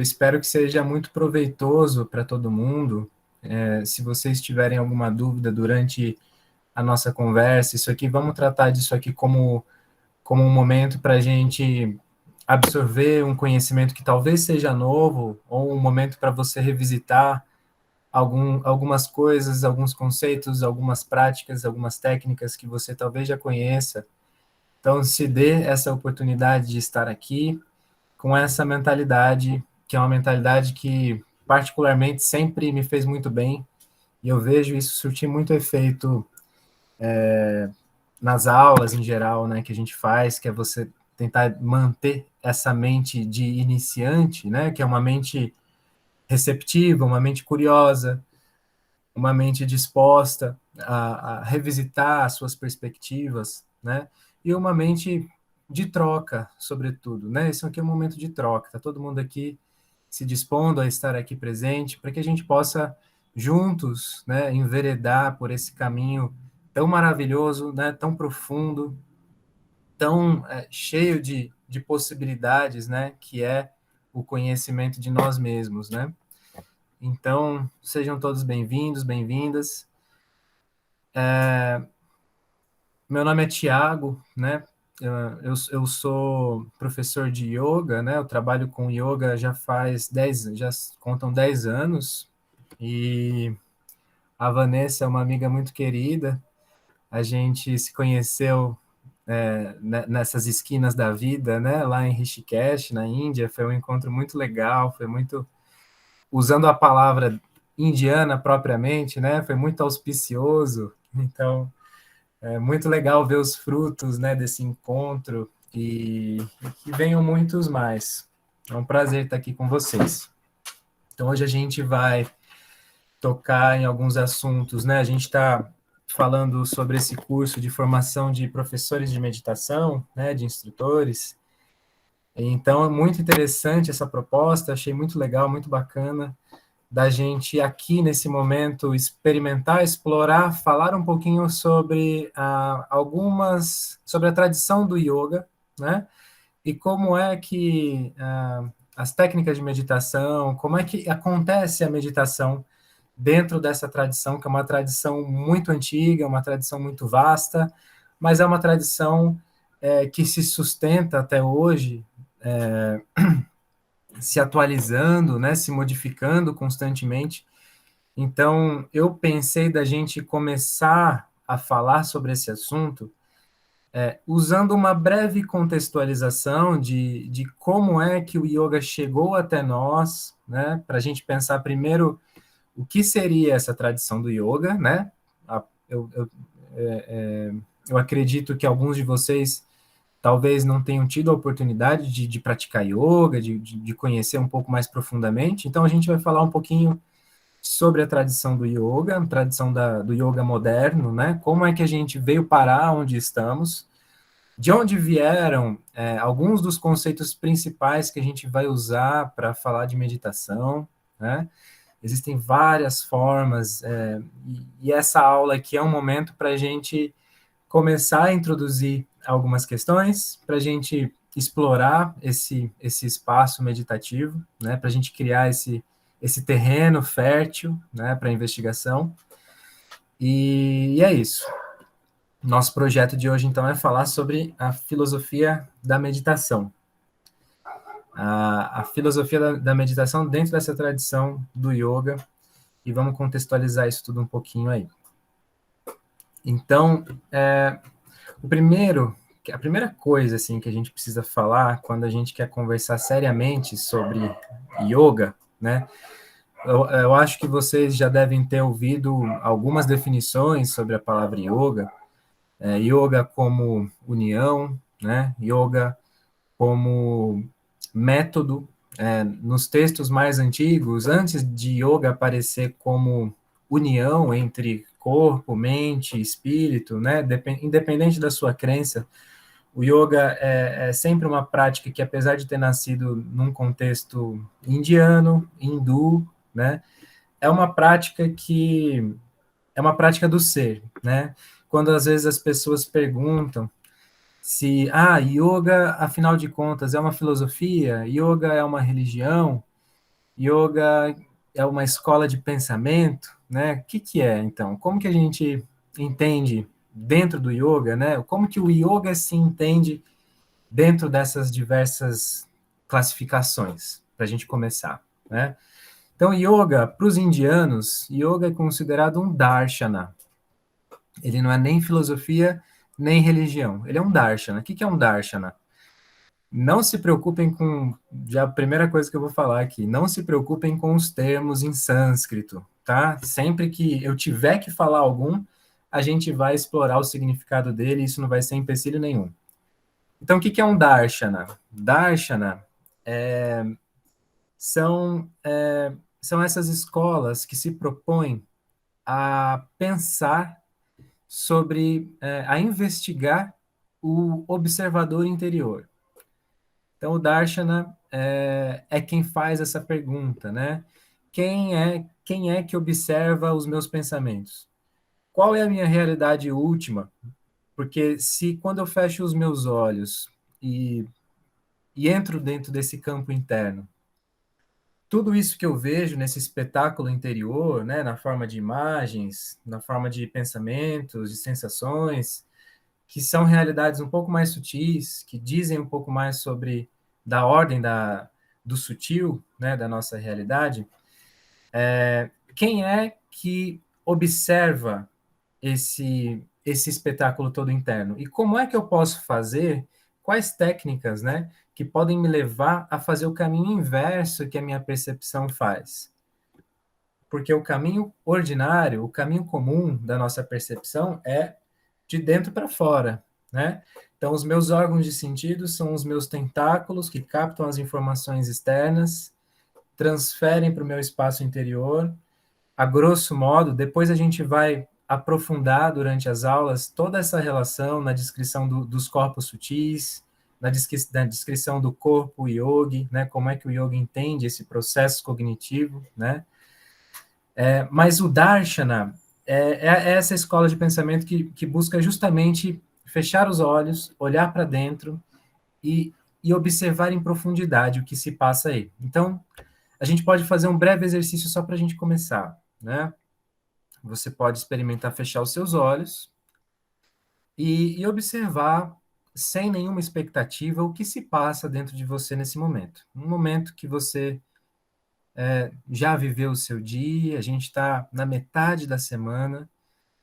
espero que seja muito proveitoso para todo mundo. Se vocês tiverem alguma dúvida durante a nossa conversa, isso aqui, vamos tratar disso aqui como um momento para a gente absorver um conhecimento que talvez seja novo, ou um momento para você revisitar algumas coisas, alguns conceitos, algumas práticas, algumas técnicas que você talvez já conheça. Então, se dê essa oportunidade de estar aqui com essa mentalidade, que é uma mentalidade que particularmente sempre me fez muito bem, e eu vejo isso surtir muito efeito nas aulas em geral, né, que a gente faz, que é você tentar manter essa mente de iniciante, né, que é uma mente receptiva, uma mente curiosa, uma mente disposta a revisitar as suas perspectivas, né, e uma mente de troca, sobretudo, né, isso aqui é um momento de troca, tá todo mundo aqui se dispondo a estar aqui presente, para que a gente possa juntos, né, enveredar por esse caminho tão maravilhoso, né, tão profundo, tão cheio de possibilidades, né, que é o conhecimento de nós mesmos, né? Então, sejam todos bem-vindos, bem-vindas. Meu nome é Tiago, né? Eu sou professor de yoga, né? Eu trabalho com yoga já contam 10 anos, e a Vanessa é uma amiga muito querida. A gente se conheceu nessas esquinas da vida, né? Lá em Rishikesh, na Índia. Foi um encontro muito legal, foi muito, usando a palavra indiana propriamente, né? Foi muito auspicioso. Então, é muito legal ver os frutos, né, desse encontro, e que venham muitos mais. É um prazer estar aqui com vocês. Então, hoje a gente vai tocar em alguns assuntos, né? A gente está falando sobre esse curso de formação de professores de meditação, né, de instrutores. Então, é muito interessante essa proposta, achei muito legal, muito bacana da gente aqui nesse momento experimentar, explorar, falar um pouquinho sobre sobre a tradição do yoga, né? E como é que as técnicas de meditação, como é que acontece a meditação dentro dessa tradição, que é uma tradição muito antiga, uma tradição muito vasta, mas é uma tradição que se sustenta até hoje, se atualizando, né, se modificando constantemente. Então, eu pensei da gente começar a falar sobre esse assunto usando uma breve contextualização de como é que o yoga chegou até nós, né, para a gente pensar primeiro o que seria essa tradição do yoga, né? Eu, eu, eu acredito que alguns de vocês talvez não tenham tido a oportunidade de praticar yoga, de conhecer um pouco mais profundamente. Então, a gente vai falar um pouquinho sobre a tradição do yoga, a tradição do yoga moderno, né? Como é que a gente veio parar onde estamos, de onde vieram alguns dos conceitos principais que a gente vai usar para falar de meditação, né? Existem várias formas, e essa aula aqui é um momento para a gente começar a introduzir algumas questões, para a gente explorar esse espaço meditativo, né, para a gente criar esse terreno fértil, né, para a investigação. E é isso. Nosso projeto de hoje, então, é falar sobre a filosofia da meditação. A filosofia da meditação dentro dessa tradição do yoga, e vamos contextualizar isso tudo um pouquinho aí. Então, a primeira coisa assim que a gente precisa falar quando a gente quer conversar seriamente sobre yoga, né? Eu acho que vocês já devem ter ouvido algumas definições sobre a palavra yoga. Yoga como união, né? Yoga como método. Nos textos mais antigos, antes de yoga aparecer como união entre corpo, mente, espírito, né? Independente da sua crença, o yoga é sempre uma prática que, apesar de ter nascido num contexto indiano, hindu, né? É uma prática que é uma prática do ser, né? Quando às vezes as pessoas perguntam se yoga, afinal de contas, é uma filosofia, yoga é uma religião, Yoga é uma escola de pensamento, né? O que que é, então? Como que a gente entende dentro do yoga, né? Como que o yoga se entende dentro dessas diversas classificações, para a gente começar, né? Então, yoga, para os indianos, yoga é considerado um darshana. Ele não é nem filosofia, nem religião. Ele é um darshana. O que que é um darshana? Não se preocupem com, já a primeira coisa que eu vou falar aqui, não se preocupem com os termos em sânscrito, tá? Sempre que eu tiver que falar algum, a gente vai explorar o significado dele, e isso não vai ser empecilho nenhum. Então, o que que é um darshana? Darshana são, são essas escolas que se propõem a pensar sobre, a investigar o observador interior. Então, o Darshana é quem faz essa pergunta, né? Quem é que observa os meus pensamentos? Qual é a minha realidade última? Porque se quando eu fecho os meus olhos e, e entro dentro desse campo interno, tudo isso que eu vejo nesse espetáculo interior, né, na forma de imagens, na forma de pensamentos, de sensações, que são realidades um pouco mais sutis, que dizem um pouco mais sobre da ordem do sutil, né, da nossa realidade. Quem é que observa esse espetáculo todo interno? E como é que eu posso fazer? Quais técnicas, né, que podem me levar a fazer o caminho inverso que a minha percepção faz? Porque o caminho ordinário, o caminho comum da nossa percepção é de dentro para fora, né? Então, os meus órgãos de sentido são os meus tentáculos que captam as informações externas, transferem para o meu espaço interior. A grosso modo, depois a gente vai aprofundar durante as aulas toda essa relação na descrição dos corpos sutis, na descrição do corpo yogi, né? Como é que o yoga entende esse processo cognitivo, né? Mas o Darshana é essa escola de pensamento que busca justamente fechar os olhos, olhar para dentro e, e observar em profundidade o que se passa aí. Então, a gente pode fazer um breve exercício só para a gente começar, né? Você pode experimentar fechar os seus olhos e observar, sem nenhuma expectativa, o que se passa dentro de você nesse momento. Um momento que você já viveu o seu dia, a gente está na metade da semana,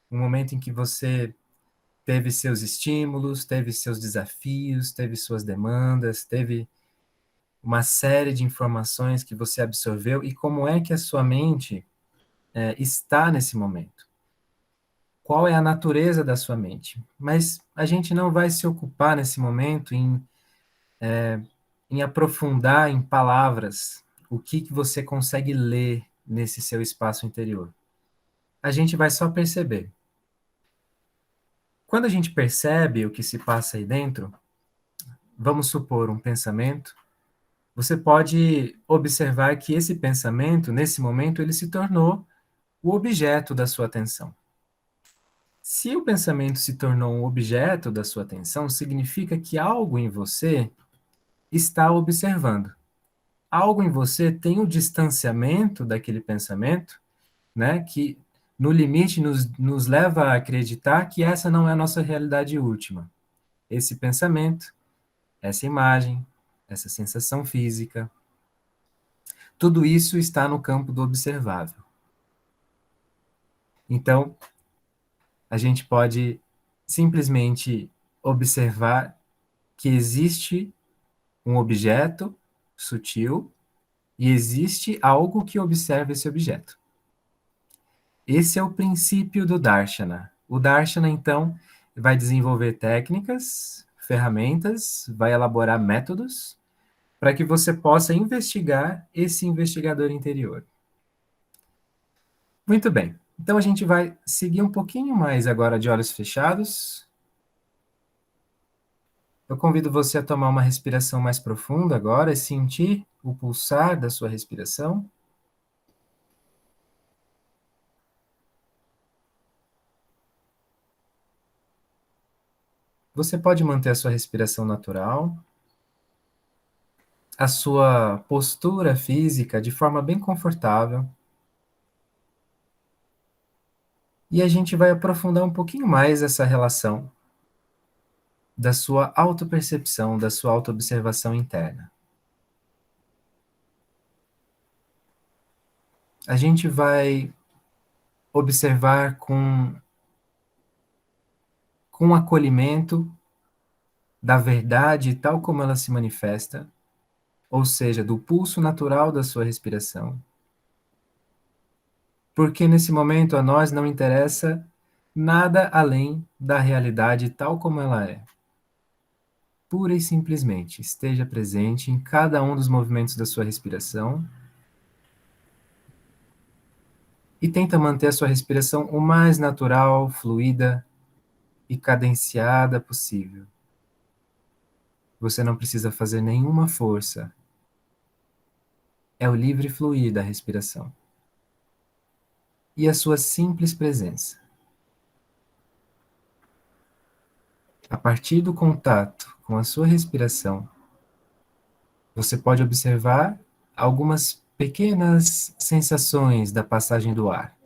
um momento em que você teve seus estímulos, teve seus desafios, teve suas demandas, teve uma série de informações que você absorveu e como é que a sua mente está nesse momento. Qual é a natureza da sua mente? Mas a gente não vai se ocupar nesse momento em aprofundar em palavras o que você consegue ler nesse seu espaço interior. A gente vai só perceber. Quando a gente percebe o que se passa aí dentro, vamos supor um pensamento, você pode observar que esse pensamento, nesse momento, ele se tornou o objeto da sua atenção. Se o pensamento se tornou um objeto da sua atenção, significa que algo em você está observando. Algo em você tem o distanciamento daquele pensamento, né, que no limite nos leva a acreditar que essa não é a nossa realidade última. Esse pensamento, essa imagem, essa sensação física, tudo isso está no campo do observável. Então, a gente pode simplesmente observar que existe um objeto sutil e existe algo que observa esse objeto. Esse é o princípio do Darshana. O Darshana, então, vai desenvolver técnicas, ferramentas, vai elaborar métodos para que você possa investigar esse investigador interior. Muito bem. Então a gente vai seguir um pouquinho mais agora de olhos fechados. Eu convido você a tomar uma respiração mais profunda agora e sentir o pulsar da sua respiração. Você pode manter a sua respiração natural. a sua postura física de forma bem confortável. E a gente vai aprofundar um pouquinho mais essa relação da sua autopercepção, da sua autoobservação interna. A gente vai observar com acolhimento da verdade tal como ela se manifesta, ou seja, do pulso natural da sua respiração. Porque nesse momento a nós não interessa nada além da realidade tal como ela é. Pura e simplesmente esteja presente em cada um dos movimentos da sua respiração e tenta manter a sua respiração o mais natural, fluida e cadenciada possível. Você não precisa fazer nenhuma força. É o livre fluir da respiração. E a sua simples presença. A partir do contato com a sua respiração, você pode observar algumas pequenas sensações da passagem do ar.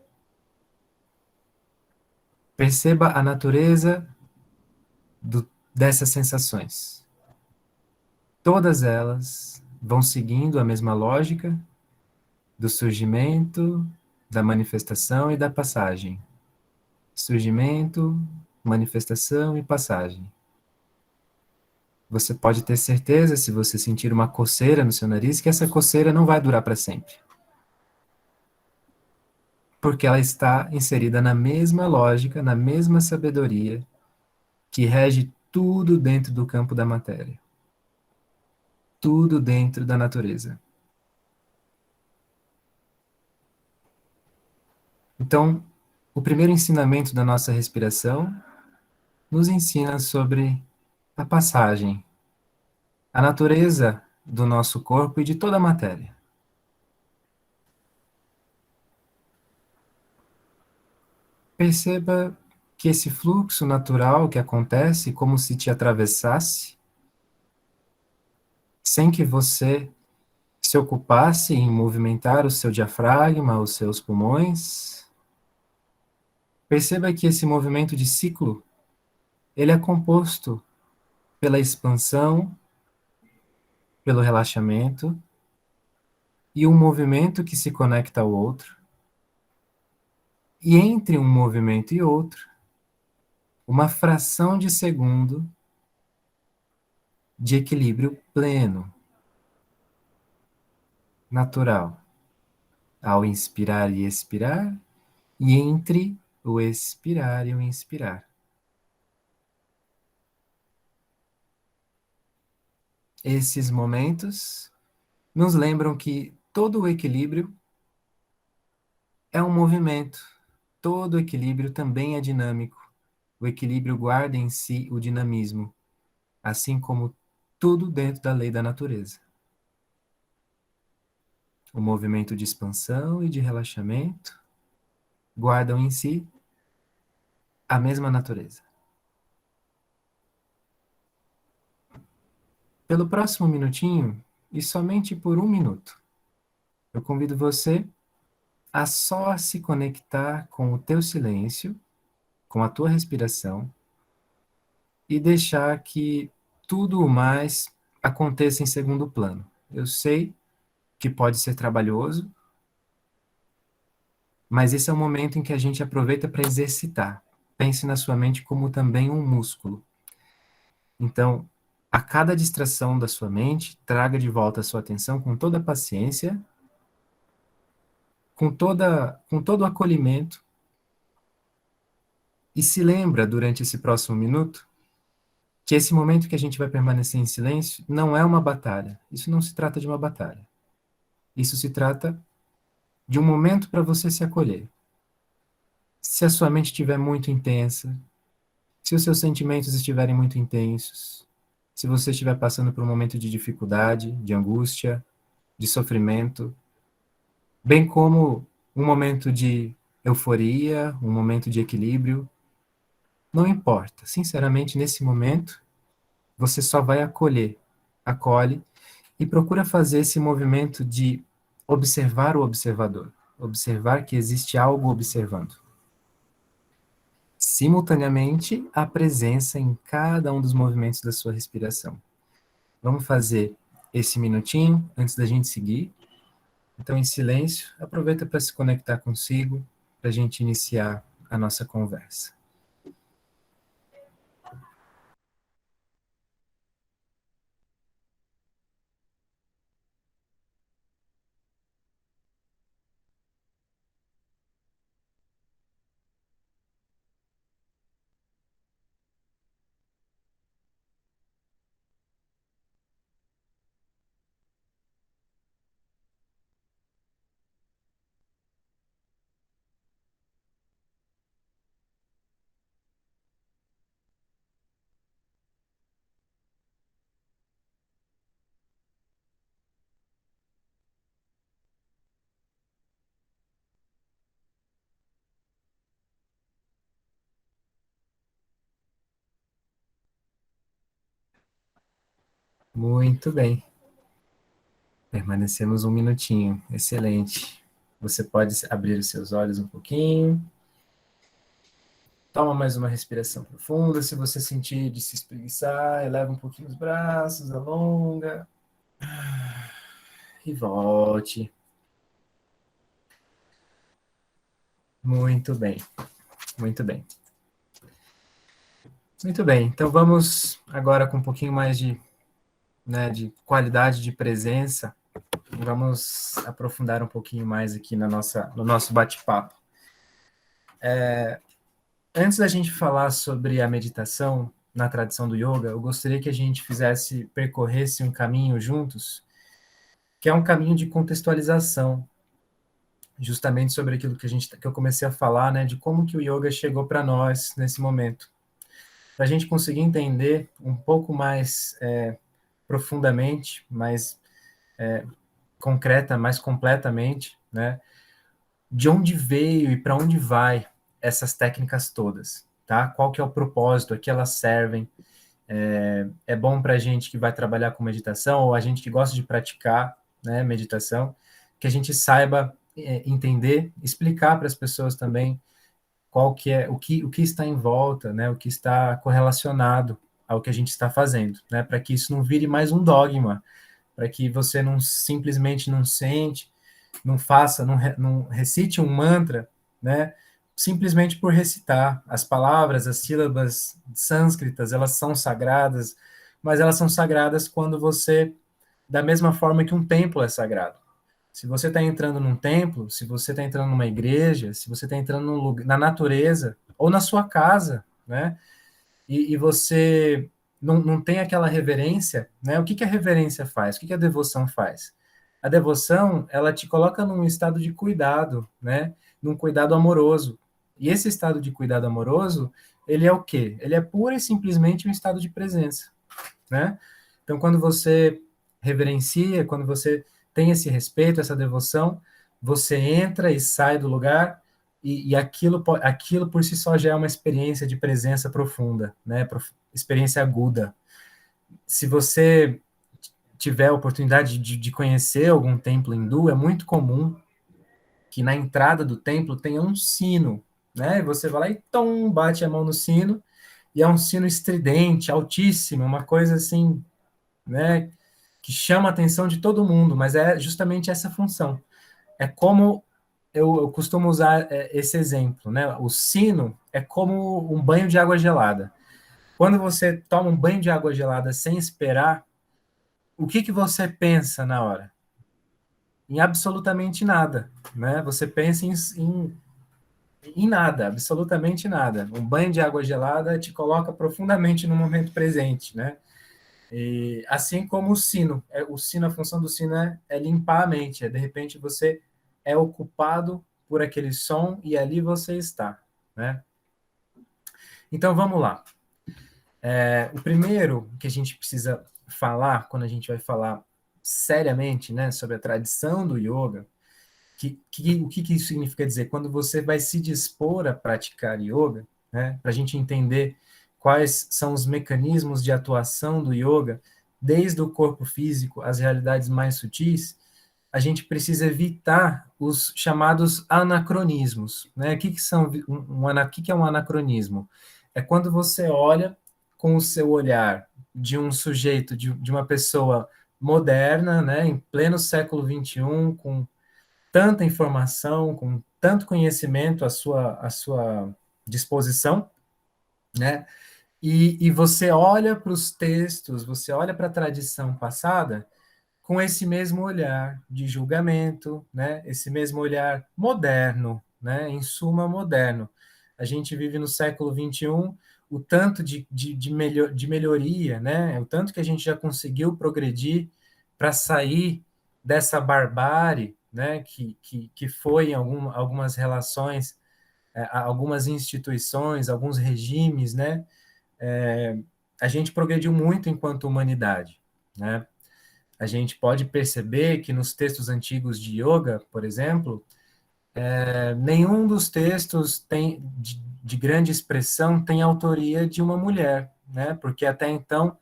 Perceba a natureza dessas sensações. Todas elas vão seguindo a mesma lógica do surgimento, da manifestação e da passagem. Surgimento, manifestação e passagem. Você pode ter certeza, se você sentir uma coceira no seu nariz, que essa coceira não vai durar para sempre. Porque ela está inserida na mesma lógica, na mesma sabedoria que rege tudo dentro do campo da matéria. Tudo dentro da natureza. Então, o primeiro ensinamento da nossa respiração nos ensina sobre a passagem, a natureza do nosso corpo e de toda a matéria. Perceba que esse fluxo natural que acontece como se te atravessasse, sem que você se ocupasse em movimentar o seu diafragma, os seus pulmões. Perceba que esse movimento de ciclo, ele é composto pela expansão, pelo relaxamento e um movimento que se conecta ao outro. E entre um movimento e outro, uma fração de segundo de equilíbrio pleno, natural, ao inspirar e expirar, e entre o expirar e o inspirar. Esses momentos nos lembram que todo o equilíbrio é um movimento, todo equilíbrio também é dinâmico. O equilíbrio guarda em si o dinamismo, assim como tudo dentro da lei da natureza. O movimento de expansão e de relaxamento guardam em si a mesma natureza. Pelo próximo minutinho, e somente por 1 minuto, eu convido você a só se conectar com o teu silêncio, com a tua respiração, e deixar que tudo o mais aconteça em segundo plano. Eu sei que pode ser trabalhoso, mas esse é o momento em que a gente aproveita para exercitar. Pense na sua mente como também um músculo. Então, a cada distração da sua mente, traga de volta a sua atenção com toda a paciência, com todo o acolhimento, e se lembra durante esse próximo minuto que esse momento que a gente vai permanecer em silêncio não é uma batalha. Isso não se trata de uma batalha. Isso se trata de um momento para você se acolher. Se a sua mente estiver muito intensa, se os seus sentimentos estiverem muito intensos, se você estiver passando por um momento de dificuldade, de angústia, de sofrimento, bem como um momento de euforia, um momento de equilíbrio, não importa. Sinceramente, nesse momento, você só vai acolher. Acolhe e procura fazer esse movimento de observar o observador, observar que existe algo observando. Simultaneamente, a presença em cada um dos movimentos da sua respiração. Vamos fazer esse minutinho antes da gente seguir. Então, em silêncio, aproveita para se conectar consigo, para a gente iniciar a nossa conversa. Muito bem. Permanecemos um minutinho. Excelente. Você pode abrir os seus olhos um pouquinho. Toma mais uma respiração profunda. Se você sentir de se espreguiçar, eleva um pouquinho os braços, alonga. E volte. Muito bem. Muito bem. Muito bem. Então vamos agora com um pouquinho mais de qualidade de presença. Vamos aprofundar um pouquinho mais aqui no nosso bate-papo. Antes da gente falar sobre a meditação na tradição do yoga, eu gostaria que a gente percorresse um caminho juntos, que é um caminho de contextualização, justamente sobre aquilo que eu comecei a falar, né, de como que o yoga chegou para nós nesse momento, para a gente conseguir entender um pouco mais profundamente, mais concreta, mais completamente, né, de onde veio e para onde vai essas técnicas todas, tá? Qual que é o propósito, a que elas servem. É bom para a gente que vai trabalhar com meditação, ou a gente que gosta de praticar, né, meditação, que a gente saiba entender, explicar para as pessoas também qual que é, o que está em volta, né, o que está correlacionado ao que a gente está fazendo, né, para que isso não vire mais um dogma, para que você não simplesmente não sente, não faça, não recite um mantra, né? Simplesmente por recitar. As palavras, as sílabas sânscritas, elas são sagradas, mas elas são sagradas quando você, da mesma forma que um templo é sagrado. Se você está entrando num templo, se você está entrando numa igreja, se você está entrando num lugar, na natureza, ou na sua casa, né? E você não tem aquela reverência, né? O que, que a reverência faz? O que, que a devoção faz? A devoção, ela te coloca num estado de cuidado, né? Num cuidado amoroso. E esse estado de cuidado amoroso, ele é o quê? Ele é pura e simplesmente um estado de presença, né? Então, quando você reverencia, quando você tem esse respeito, essa devoção, você entra e sai do lugar e aquilo por si só já é uma experiência de presença profunda, né? Experiência aguda. Se você tiver a oportunidade de conhecer algum templo hindu, é muito comum que na entrada do templo tenha um sino, né? E você vai lá e tom, bate a mão no sino, e é um sino estridente, altíssimo, uma coisa assim, né? Que chama a atenção de todo mundo, mas é justamente essa função. É como eu costumo usar esse exemplo, né? O sino é como um banho de água gelada. Quando você toma um banho de água gelada sem esperar, o que que você pensa na hora? Em absolutamente nada, né? Você pensa em nada, absolutamente nada. Um banho de água gelada te coloca profundamente no momento presente, né? E assim como o sino, a função do sino é limpar a mente, de repente você é ocupado por aquele som e ali você está, né? Então vamos lá. O primeiro que a gente precisa falar, quando a gente vai falar seriamente, né, sobre a tradição do yoga, o que isso significa dizer? Quando você vai se dispor a praticar yoga, né, para a gente entender quais são os mecanismos de atuação do yoga desde o corpo físico às realidades mais sutis, a gente precisa evitar os chamados anacronismos, né? O que são o que é um anacronismo? É quando você olha com o seu olhar de um sujeito, de uma pessoa moderna, né, em pleno século XXI, com tanta informação, com tanto conhecimento à sua disposição, né? E você olha para os textos, você olha para a tradição passada com esse mesmo olhar de julgamento, né? Esse mesmo olhar moderno, né? Em suma, moderno. A gente vive no século XXI, o tanto de melhoria, né? O tanto que a gente já conseguiu progredir para sair dessa barbárie, né? Que foi em algumas relações, algumas instituições, alguns regimes, né? É, a gente progrediu muito enquanto humanidade, né? A gente pode perceber que nos textos antigos de yoga, por exemplo, nenhum dos textos de grande expressão tem autoria de uma mulher, né? Porque até então,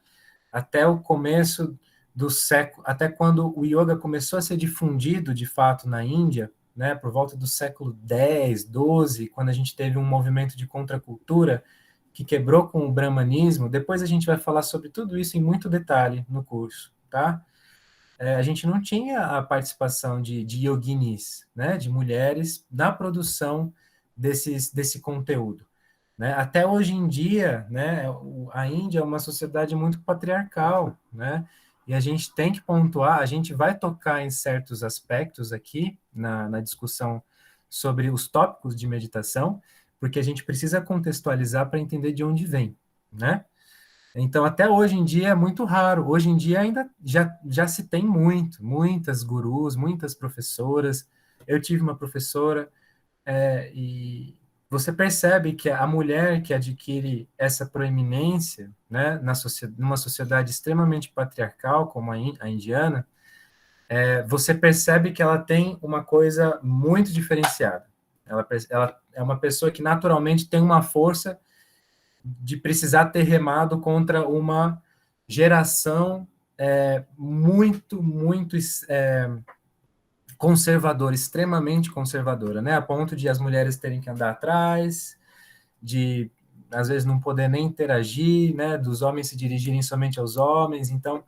até o começo do século, até quando o yoga começou a ser difundido de fato na Índia, né? Por volta do século 10, 12, quando a gente teve um movimento de contracultura que quebrou com o brahmanismo. Depois a gente vai falar sobre tudo isso em muito detalhe no curso, tá? A gente não tinha a participação de yoginis, né, de mulheres na produção desse conteúdo. Né? Até hoje em dia, né, a Índia é uma sociedade muito patriarcal, né? E a gente tem que pontuar, a gente vai tocar em certos aspectos aqui na discussão sobre os tópicos de meditação, porque a gente precisa contextualizar para entender de onde vem, né? Então, até hoje em dia é muito raro. Hoje em dia ainda já se tem muitas gurus, muitas professoras. Eu tive uma professora, e você percebe que a mulher que adquire essa proeminência, né, numa sociedade extremamente patriarcal como a indiana, você percebe que ela tem uma coisa muito diferenciada. Ela é uma pessoa que naturalmente tem uma força de precisar ter remado contra uma geração muito conservadora, extremamente conservadora, né? A ponto de as mulheres terem que andar atrás, de às vezes não poder nem interagir, né? Dos homens se dirigirem somente aos homens. Então,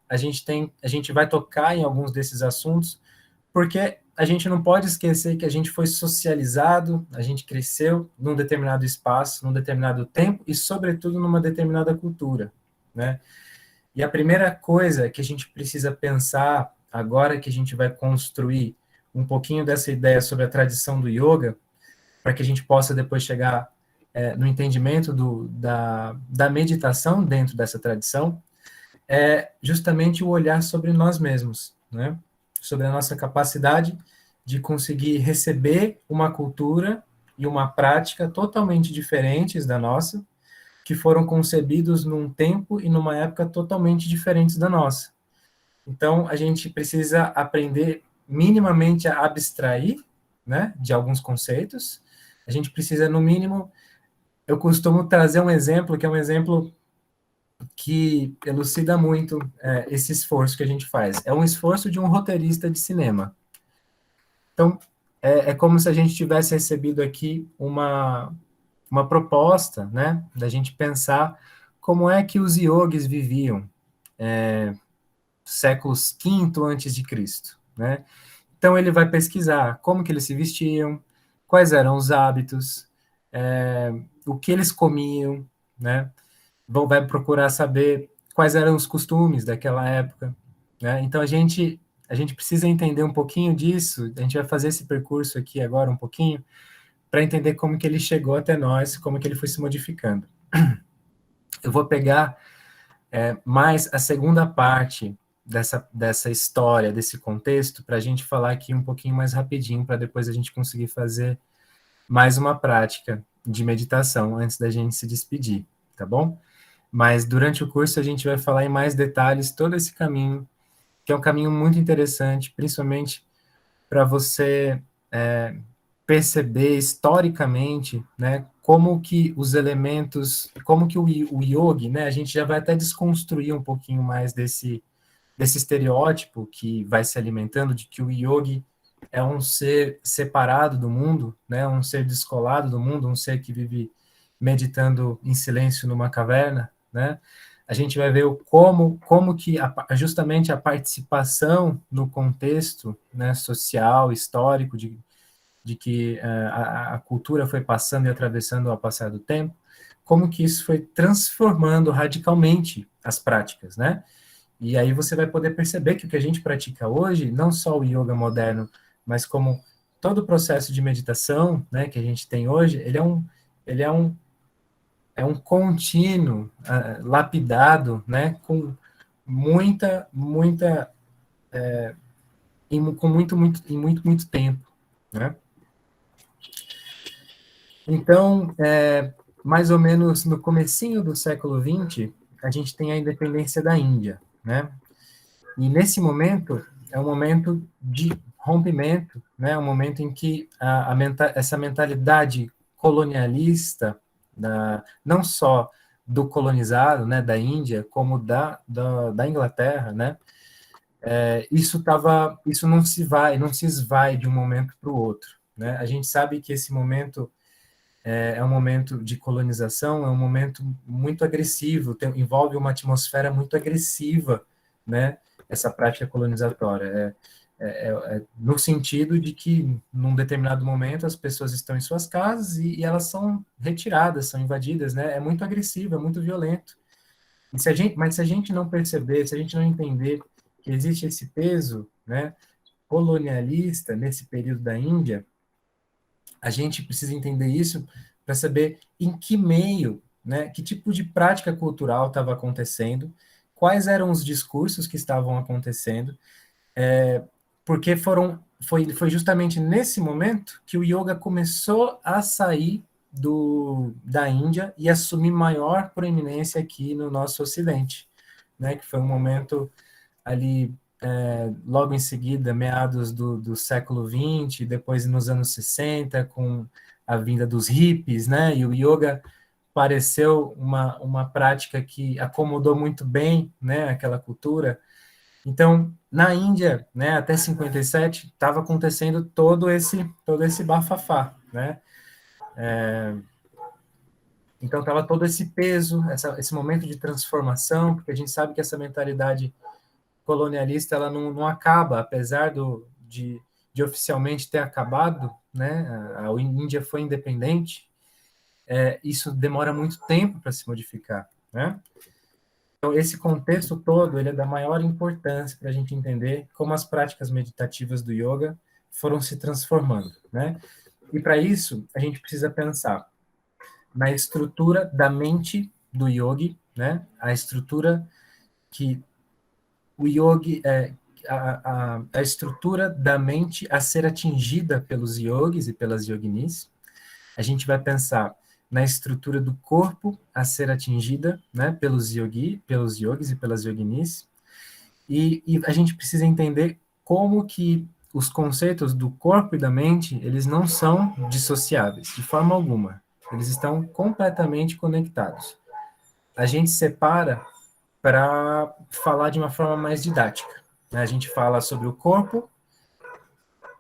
a gente vai tocar em alguns desses assuntos, porque a gente não pode esquecer que a gente foi socializado, a gente cresceu num determinado espaço, num determinado tempo e, sobretudo, numa determinada cultura, né? E a primeira coisa que a gente precisa pensar agora que a gente vai construir um pouquinho dessa ideia sobre a tradição do yoga, para que a gente possa depois chegar no entendimento da meditação dentro dessa tradição, é justamente o olhar sobre nós mesmos, né? Sobre a nossa capacidade de conseguir receber uma cultura e uma prática totalmente diferentes da nossa, que foram concebidos num tempo e numa época totalmente diferentes da nossa. Então, a gente precisa aprender minimamente a abstrair, né, de alguns conceitos. A gente precisa, no mínimo, eu costumo trazer um exemplo, que é um exemplo que elucida muito esse esforço que a gente faz. É um esforço de um roteirista de cinema. Então, é como se a gente tivesse recebido aqui uma proposta, né, da gente pensar como é que os yogis viviam séculos V antes de Cristo, né? Então ele vai pesquisar como que eles se vestiam, quais eram os hábitos, o que eles comiam, né? Vai procurar saber quais eram os costumes daquela época, né? Então a gente precisa entender um pouquinho disso. A gente vai fazer esse percurso aqui agora um pouquinho para entender como que ele chegou até nós, como que ele foi se modificando. Eu vou pegar mais a segunda parte dessa história, desse contexto, para a gente falar aqui um pouquinho mais rapidinho, para depois a gente conseguir fazer mais uma prática de meditação antes da gente se despedir, tá bom? Mas durante o curso a gente vai falar em mais detalhes todo esse caminho, que é um caminho muito interessante, principalmente para você perceber historicamente, né, como que os elementos, como que o yogi, né, a gente já vai até desconstruir um pouquinho mais desse estereótipo que vai se alimentando de que o yogi é um ser separado do mundo, né, um ser descolado do mundo, um ser que vive meditando em silêncio numa caverna, né? A gente vai ver como que justamente a participação no contexto, né, social, histórico, de que a cultura foi passando e atravessando ao passar do tempo, como que isso foi transformando radicalmente as práticas, né? E aí você vai poder perceber que o que a gente pratica hoje, não só o yoga moderno, mas como todo o processo de meditação, né, que a gente tem hoje, ele é um contínuo, lapidado, né, com muita, com muito tempo, né? Então, mais ou menos no comecinho do século XX, a gente tem a independência da Índia, né? E nesse momento, é um momento de rompimento, né? Um momento em que essa mentalidade colonialista, não só do colonizado, né, da Índia, como da Inglaterra, né? Isso não se esvai de um momento para o outro, né? A gente sabe que esse momento é um momento de colonização, é um momento muito agressivo, envolve uma atmosfera muito agressiva, né? Essa prática colonizatória. No sentido de que, num determinado momento, as pessoas estão em suas casas e elas são retiradas, são invadidas, né? É muito agressivo, é muito violento. Mas se a gente não perceber, se a gente não entender que existe esse peso, né, colonialista nesse período da Índia, a gente precisa entender isso para saber em que meio, né, que tipo de prática cultural estava acontecendo, quais eram os discursos que estavam acontecendo, porque foi justamente nesse momento que o yoga começou a sair da Índia e assumir maior proeminência aqui no nosso Ocidente, né, que foi um momento ali logo em seguida, meados do século XX, depois nos anos 60, com a vinda dos hippies, né? E o yoga pareceu uma prática que acomodou muito bem, né, aquela cultura. Então, na Índia, né, até 57, estava acontecendo todo esse bafafá, né? Então, estava todo esse peso, esse momento de transformação, porque a gente sabe que essa mentalidade colonialista ela não acaba, apesar de oficialmente ter acabado, né? A Índia foi independente, isso demora muito tempo para se modificar, né? Então, esse contexto todo ele é da maior importância para a gente entender como as práticas meditativas do yoga foram se transformando, né? E para isso, a gente precisa pensar na estrutura da mente do yogi, né? A estrutura que o yogi a estrutura da mente a ser atingida pelos yogis e pelas yoginis. A gente vai pensar na estrutura do corpo a ser atingida, né, pelos yogis e pelas yoginis. E a gente precisa entender como que os conceitos do corpo e da mente, eles não são dissociáveis, de forma alguma. Eles estão completamente conectados. A gente separa para falar de uma forma mais didática. A gente fala sobre o corpo,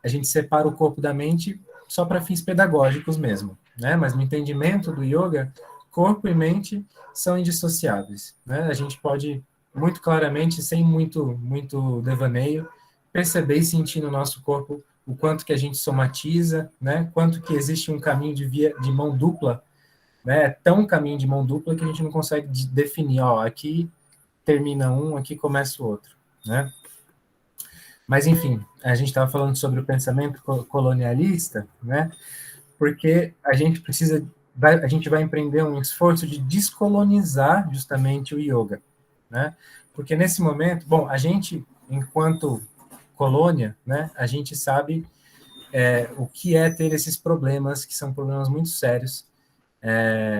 a gente separa o corpo da mente só para fins pedagógicos mesmo, né? Mas no entendimento do yoga, corpo e mente são indissociáveis, né? A gente pode muito claramente, sem muito devaneio, perceber e sentir no nosso corpo o quanto que a gente somatiza, né? Quanto que existe um caminho de mão dupla, né? É tão caminho de mão dupla que a gente não consegue definir, ó, aqui termina um, aqui começa o outro, né? Mas, enfim, a gente estava falando sobre o pensamento colonialista, né? Porque a gente vai empreender um esforço de descolonizar justamente o yoga, né? Porque nesse momento, bom, a gente, enquanto colônia, né, a gente sabe o que é ter esses problemas, que são problemas muito sérios,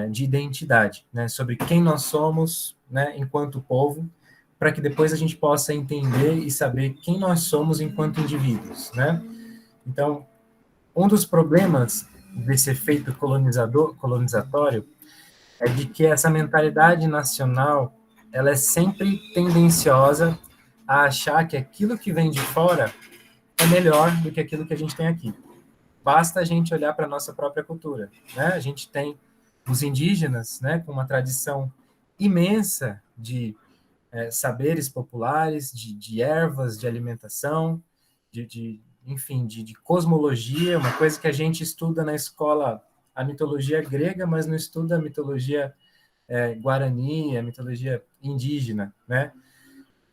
de identidade, né, sobre quem nós somos, né, enquanto povo, para que depois a gente possa entender e saber quem nós somos enquanto indivíduos, né? Então, Um dos problemas desse efeito colonizatório é de que essa mentalidade nacional ela é sempre tendenciosa a achar que aquilo que vem de fora é melhor do que aquilo que a gente tem aqui. Basta a gente olhar para a nossa própria cultura, né? A gente tem os indígenas, né, com uma tradição imensa de saberes populares, de ervas, de alimentação, enfim, de cosmologia, uma coisa que a gente estuda na escola, a mitologia grega, mas não estuda a mitologia guarani, a mitologia indígena, né?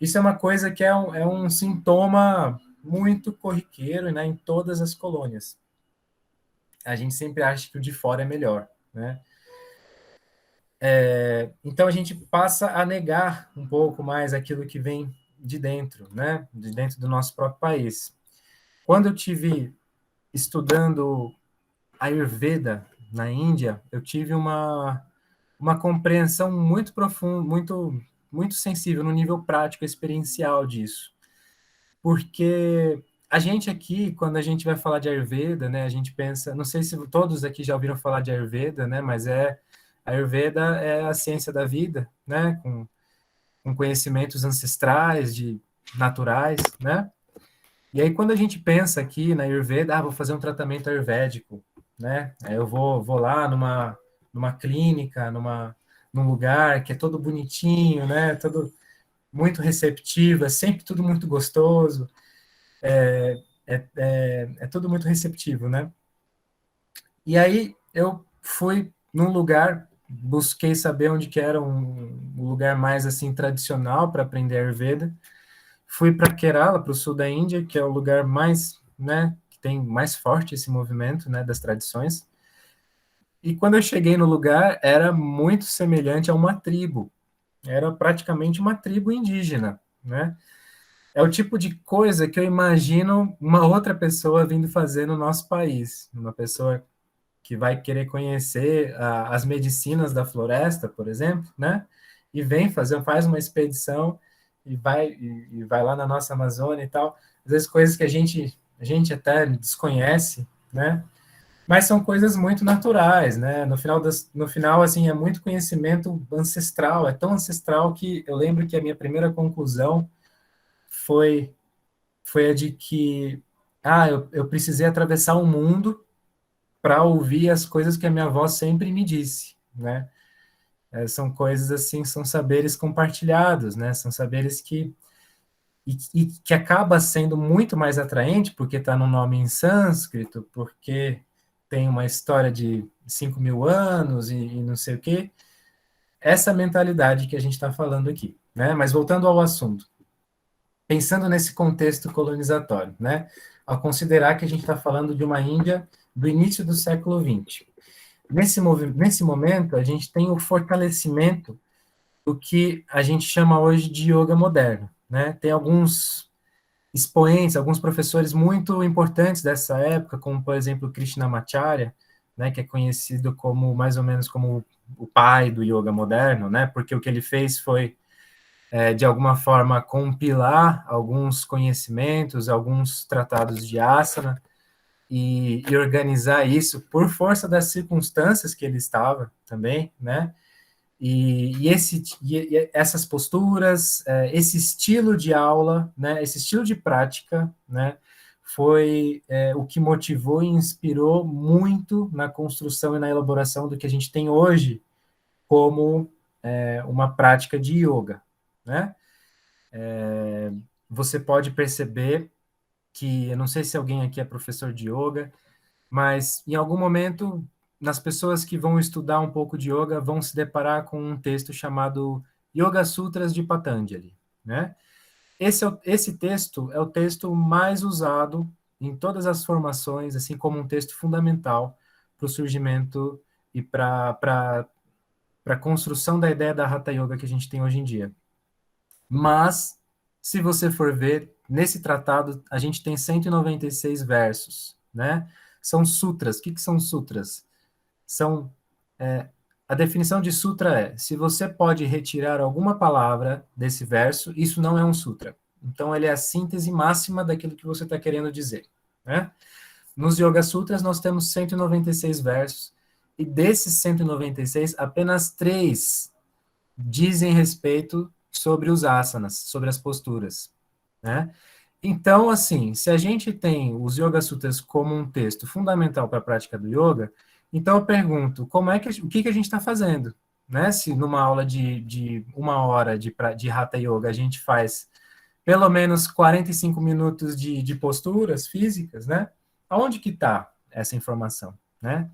Isso é uma coisa que é um sintoma muito corriqueiro, né, em todas as colônias. A gente sempre acha que o de fora é melhor, né? Então a gente passa a negar um pouco mais aquilo que vem de dentro, né? De dentro do nosso próprio país. Quando eu tive estudando Ayurveda na Índia, eu tive uma compreensão muito profunda, muito sensível no nível prático, experiencial disso. Porque a gente aqui, quando a gente vai falar de Ayurveda, né, a gente pensa, não sei se todos aqui já ouviram falar de Ayurveda, né, mas Ayurveda é a ciência da vida, né, com conhecimentos ancestrais, naturais, né? E aí quando a gente pensa aqui na Ayurveda, vou fazer um tratamento ayurvédico, né? Aí eu vou lá numa clínica, num lugar que é todo bonitinho, né? Todo muito receptivo, é sempre tudo muito gostoso, é tudo muito receptivo, né? E aí eu fui num lugar, busquei saber onde que era um lugar mais assim tradicional para aprender Ayurveda. Fui para Kerala, para o sul da Índia, que é o lugar mais, né, que tem mais forte esse movimento, né, das tradições. E quando eu cheguei no lugar, era muito semelhante a uma tribo. Era praticamente uma tribo indígena, né? É o tipo de coisa que eu imagino uma outra pessoa vindo fazer no nosso país. Uma pessoa que vai querer conhecer as medicinas da floresta, por exemplo, né? E faz uma expedição e vai lá na nossa Amazônia e tal. Às vezes coisas que a gente até desconhece, né? Mas são coisas muito naturais, né? No final, assim, é muito conhecimento ancestral. É tão ancestral que eu lembro que a minha primeira conclusão foi foi a de que eu precisei atravessar o mundo para ouvir as coisas que a minha avó sempre me disse, né? São coisas assim, são saberes compartilhados, né? São saberes e que acaba sendo muito mais atraente porque está no nome em sânscrito, porque tem uma história de 5.000 anos e não sei o quê. Essa mentalidade que a gente está falando aqui, né? Mas voltando ao assunto, pensando nesse contexto colonizatório, né? Ao considerar que a gente está falando de uma Índia do início do século XX. Nesse momento, a gente tem o fortalecimento do que a gente chama hoje de yoga moderno, né? Tem alguns expoentes, alguns professores muito importantes dessa época, como, por exemplo, Krishnamacharya, né, que é conhecido como, mais ou menos, como o pai do yoga moderno, né? Porque o que ele fez foi de alguma forma, compilar alguns conhecimentos, alguns tratados de asana e organizar isso por força das circunstâncias que ele estava também, né? E essas posturas, esse estilo de aula, né? Esse estilo de prática, né? Foi o que motivou e inspirou muito na construção e na elaboração do que a gente tem hoje como uma prática de yoga, né? Você pode perceber que, eu não sei se alguém aqui é professor de yoga, mas em algum momento, nas pessoas que vão estudar um pouco de yoga, vão se deparar com um texto chamado Yoga Sutras de Patanjali, né? Esse texto é o texto mais usado em todas as formações, assim como um texto fundamental para o surgimento e para a construção da ideia da Hatha Yoga que a gente tem hoje em dia. Mas, se você for ver, nesse tratado, a gente tem 196 versos, né? São sutras. O que são sutras? São, a definição de sutra é, se você pode retirar alguma palavra desse verso, isso não é um sutra. Então, ele é a síntese máxima daquilo que você está querendo dizer, né? Nos Yoga Sutras nós temos 196 versos, e desses 196, apenas 3 dizem respeito sobre os asanas, sobre as posturas, né? Então, assim, se a gente tem os Yoga Sutras como um texto fundamental para a prática do yoga, então eu pergunto, o que a gente está fazendo? Né? Se numa aula de 1 hora de Hatha Yoga a gente faz pelo menos 45 minutos de posturas físicas, né? Aonde que está essa informação, né?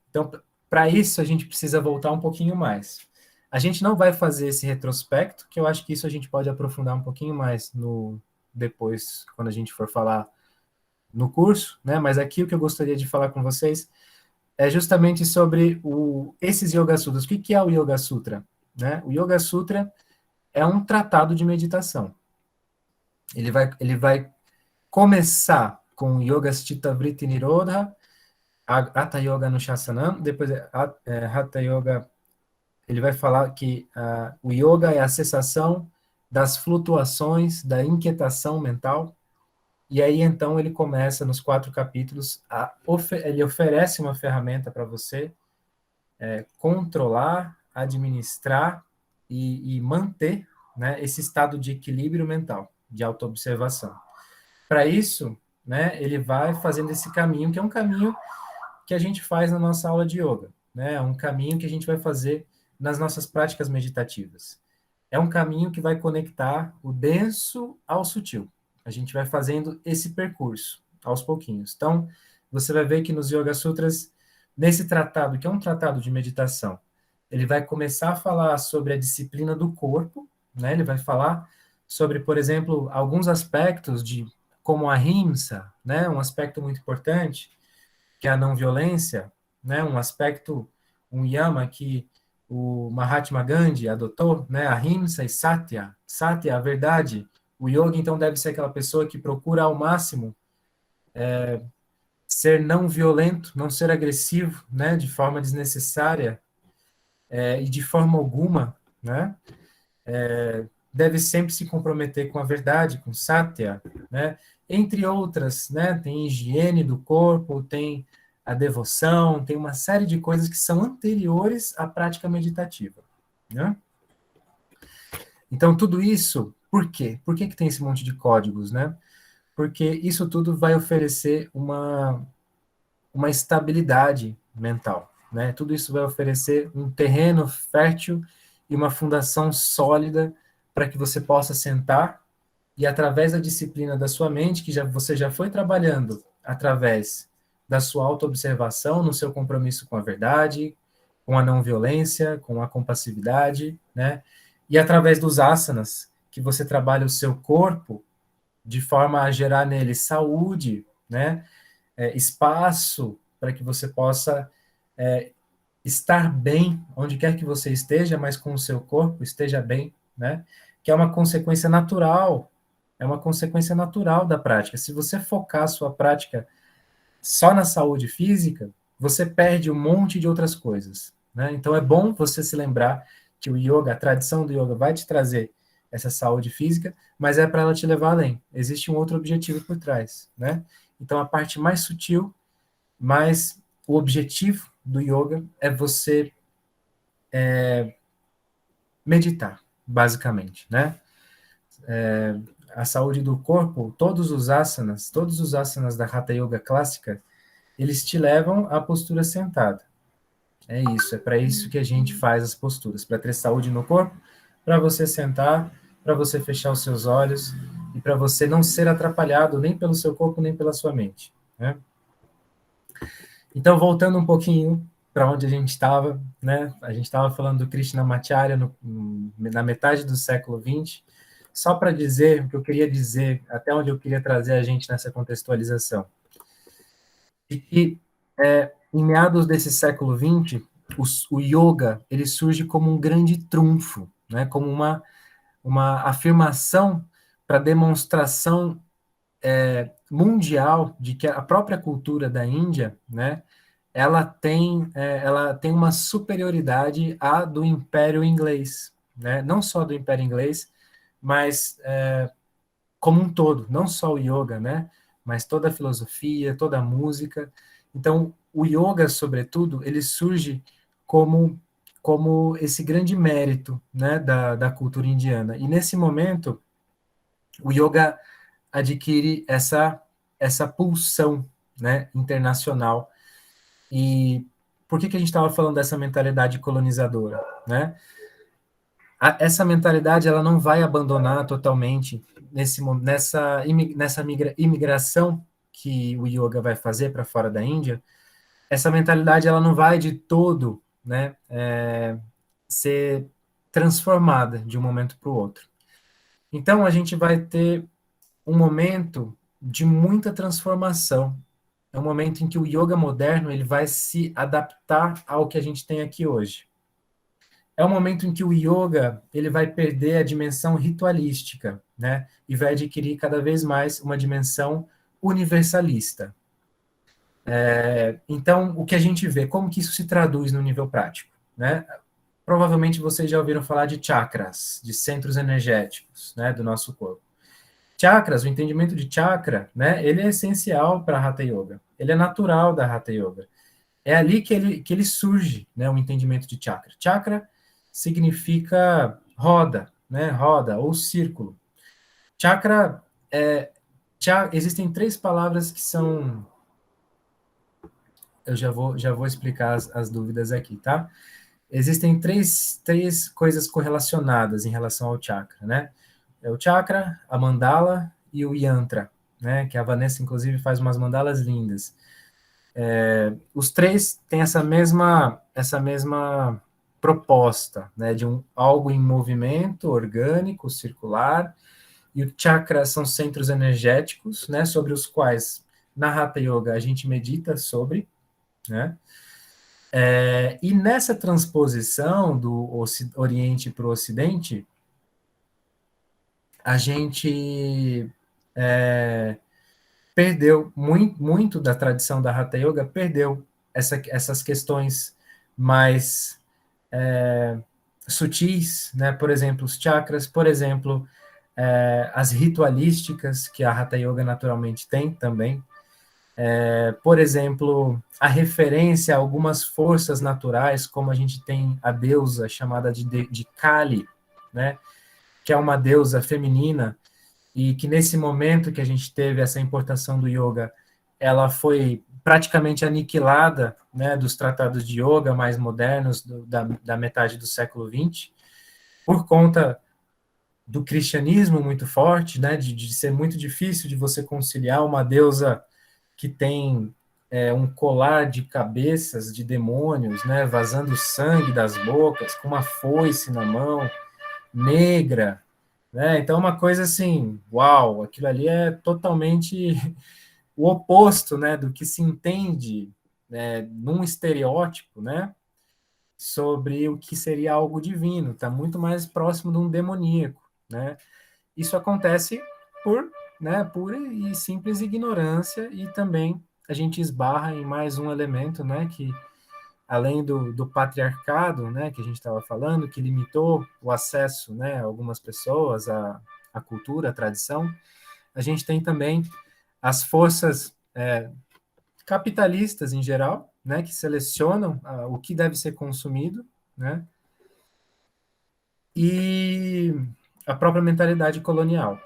Então, para isso, a gente precisa voltar um pouquinho mais. A gente não vai fazer esse retrospecto, que eu acho que isso a gente pode aprofundar um pouquinho mais no depois, quando a gente for falar no curso, né? Mas aqui o que eu gostaria de falar com vocês é justamente sobre esses Yoga Sutras. O que é o Yoga Sutra? Né? O Yoga Sutra é um tratado de meditação. Ele vai começar com Yoga Chitta Vritti Nirodha, Hatha Yoga Anushasana, depois Hatha Yoga, ele vai falar que o yoga é a cessação das flutuações, da inquietação mental, e aí então ele começa nos 4 capítulos, ele oferece uma ferramenta para você controlar, administrar e manter, né, esse estado de equilíbrio mental, de autoobservação. Para isso, né, ele vai fazendo esse caminho, que é um caminho que a gente faz na nossa aula de yoga, né? É um caminho que a gente vai fazer nas nossas práticas meditativas. É um caminho que vai conectar o denso ao sutil. A gente vai fazendo esse percurso aos pouquinhos. Então, você vai ver que nos Yoga Sutras, nesse tratado, que é um tratado de meditação, ele vai começar a falar sobre a disciplina do corpo, né? Ele vai falar sobre, por exemplo, alguns aspectos de como a ahimsa, né? Um aspecto muito importante, que é a não violência, né? Um aspecto, um yama que o Mahatma Gandhi adotou, né? Ahimsa e Satya. Satya, a verdade. O yogi, então, deve ser aquela pessoa que procura ao máximo ser não violento, não ser agressivo, né? De forma desnecessária e de forma alguma, né? Deve sempre se comprometer com a verdade, com Satya, né? Entre outras, né? Tem higiene do corpo, tem a devoção, tem uma série de coisas que são anteriores à prática meditativa, né? Então, tudo isso, por quê? Por que tem esse monte de códigos, né? Porque isso tudo vai oferecer uma estabilidade mental, né? Tudo isso vai oferecer um terreno fértil e uma fundação sólida para que você possa sentar e, através da disciplina da sua mente, que você já foi trabalhando através da sua autoobservação, no seu compromisso com a verdade, com a não violência, com a compassividade, né? E através dos asanas, que você trabalha o seu corpo de forma a gerar nele saúde, né? Espaço para que você possa estar bem onde quer que você esteja, mas com o seu corpo esteja bem, né? Que é uma consequência natural, é uma consequência natural da prática. Se você focar a sua prática só na saúde física, você perde um monte de outras coisas, né? Então é bom você se lembrar que o yoga, a tradição do yoga vai te trazer essa saúde física, mas é para ela te levar além. Existe um outro objetivo por trás, né? Então a parte mais sutil, mais o objetivo do yoga é você meditar, basicamente, né? A saúde do corpo, todos os asanas da Hatha Yoga clássica, eles te levam à postura sentada. É isso, é para isso que a gente faz as posturas, para ter saúde no corpo, para você sentar, para você fechar os seus olhos e para você não ser atrapalhado nem pelo seu corpo nem pela sua mente, né? Então, voltando um pouquinho para onde a gente estava, né? A gente estava falando do Krishnamacharya na metade do século XX, só para dizer o que eu queria dizer, até onde eu queria trazer a gente nessa contextualização. E que, em meados desse século XX, o yoga ele surge como um grande trunfo, né? Como uma afirmação para demonstração mundial de que a própria cultura da Índia, né? Ela tem uma superioridade à do Império Inglês, né? Não só do Império Inglês, mas como um todo, não só o yoga, né? mas toda a filosofia, toda a música. Então, o yoga, sobretudo, ele surge como esse grande mérito, né, da cultura indiana. E nesse momento, o yoga adquire essa pulsão, né, internacional. E por que a gente estava falando dessa mentalidade colonizadora, né? Essa mentalidade ela não vai abandonar totalmente nessa imigração que o yoga vai fazer para fora da Índia. Essa mentalidade ela não vai de todo, né, ser transformada de um momento para o outro. Então a gente vai ter um momento de muita transformação. É um momento em que o yoga moderno ele vai se adaptar ao que a gente tem aqui hoje. É um momento em que o yoga ele vai perder a dimensão ritualística, né? E vai adquirir cada vez mais uma dimensão universalista. Então, o que a gente vê, como que isso se traduz no nível prático, né? Provavelmente vocês já ouviram falar de chakras, de centros energéticos, né, do nosso corpo. Chakras, o entendimento de chakra, né, ele é essencial para a Hatha Yoga. Ele é natural da Hatha Yoga. É ali que ele surge, né, o entendimento de chakra. Chakra significa roda, né, roda ou círculo. Chakra, existem três palavras que são... Eu já vou explicar as dúvidas aqui, tá? Existem três coisas correlacionadas em relação ao chakra, né? É o chakra, a mandala e o yantra, né? Que a Vanessa, inclusive, faz umas mandalas lindas. Os três têm essa mesma proposta, né? De algo em movimento, orgânico, circular. E o chakra são centros energéticos, né? Sobre os quais, na Hatha Yoga, a gente medita sobre, né? E nessa transposição do Oriente para o Ocidente, a gente perdeu muito da tradição da Hatha Yoga, perdeu essas questões mais sutis, né? Por exemplo, os chakras, por exemplo, as ritualísticas que a Hatha Yoga naturalmente tem também. Por exemplo, a referência a algumas forças naturais, como a gente tem a deusa chamada de Kali, né? Que é uma deusa feminina, e que nesse momento que a gente teve essa importação do yoga, ela foi praticamente aniquilada, né, dos tratados de yoga mais modernos da metade do século XX, por conta do cristianismo muito forte, né, de ser muito difícil de você conciliar uma deusa que tem um colar de cabeças de demônios, né, vazando sangue das bocas, com uma foice na mão, negra, né? Então, uma coisa assim, uau, aquilo ali é totalmente o oposto, né, do que se entende, né, num estereótipo, né, sobre o que seria algo divino. Está muito mais próximo de um demoníaco, né? Isso acontece por, né, pura e simples ignorância, e também a gente esbarra em mais um elemento, né, que além do patriarcado, né, que a gente estava falando, que limitou o acesso, né, a algumas pessoas à cultura, à tradição, a gente tem também as forças capitalistas em geral, né, que selecionam o que deve ser consumido, né, e a própria mentalidade colonial.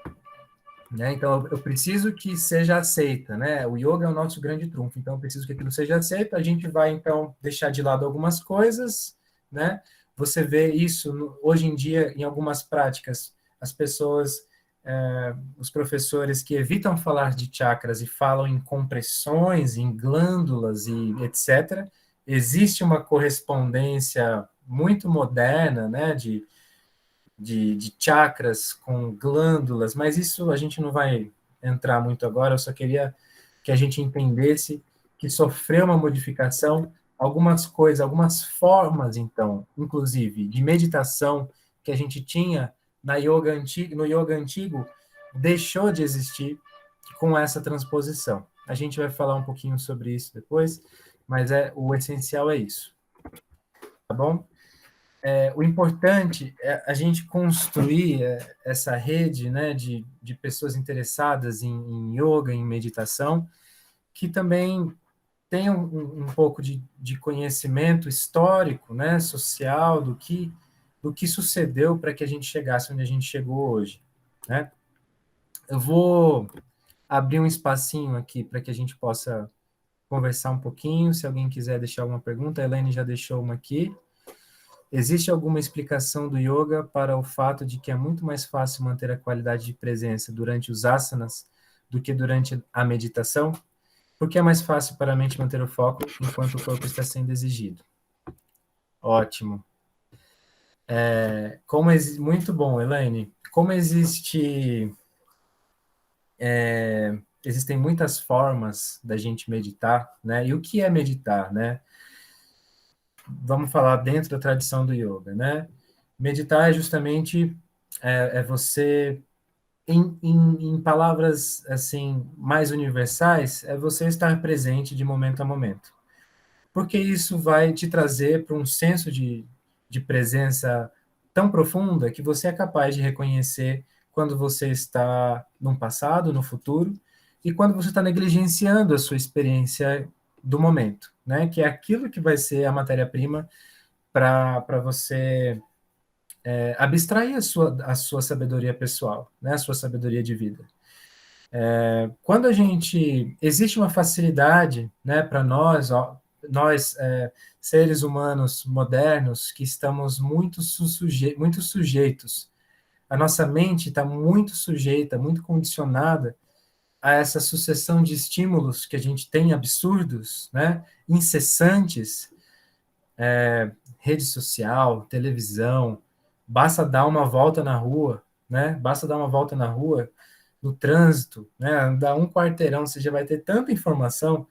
Né? Então, eu preciso que seja aceita, né? O yoga é o nosso grande trunfo, então eu preciso que aquilo seja aceito. A gente vai, então, deixar de lado algumas coisas, né? Você vê isso hoje em dia em algumas práticas, as pessoas, os professores que evitam falar de chakras e falam em compressões, em glândulas e etc. Existe uma correspondência muito moderna, né? De chakras com glândulas, mas isso a gente não vai entrar muito agora, eu só queria que a gente entendesse que sofreu uma modificação, algumas coisas, algumas formas, então, inclusive, de meditação que a gente tinha no yoga antigo, deixou de existir com essa transposição. A gente vai falar um pouquinho sobre isso depois, mas o essencial é isso, tá bom? o importante é a gente construir essa rede, né, de pessoas interessadas em yoga, em meditação, que também tenham um pouco de conhecimento histórico, né, social, do que sucedeu para que a gente chegasse onde a gente chegou hoje, né? Eu vou abrir um espacinho aqui para que a gente possa conversar um pouquinho. Se alguém quiser deixar alguma pergunta, a Elaine já deixou uma aqui. Existe alguma explicação do yoga para o fato de que é muito mais fácil manter a qualidade de presença durante os asanas do que durante a meditação? Porque é mais fácil para a mente manter o foco enquanto o corpo está sendo exigido. Ótimo. Muito bom, Elaine. Como existem muitas formas da gente meditar, né? E o que é meditar, né? Vamos falar dentro da tradição do yoga, né? Meditar é justamente você, em palavras assim mais universais, é você estar presente de momento a momento. Porque isso vai te trazer para um senso de presença tão profunda que você é capaz de reconhecer quando você está no passado, no futuro, e quando você está negligenciando a sua experiência do momento, né? Que é aquilo que vai ser a matéria-prima para você abstrair a sua sabedoria pessoal, né? A sua sabedoria de vida. Quando a gente existe uma facilidade, né, para nós, ó, nós seres humanos modernos que estamos muito sujeitos, a nossa mente está muito sujeita, muito condicionada a essa sucessão de estímulos que a gente tem absurdos, né, incessantes, rede social, televisão, basta dar uma volta na rua, né? Basta dar uma volta na rua, no trânsito, né? Andar um quarteirão, você já vai ter tanta informação.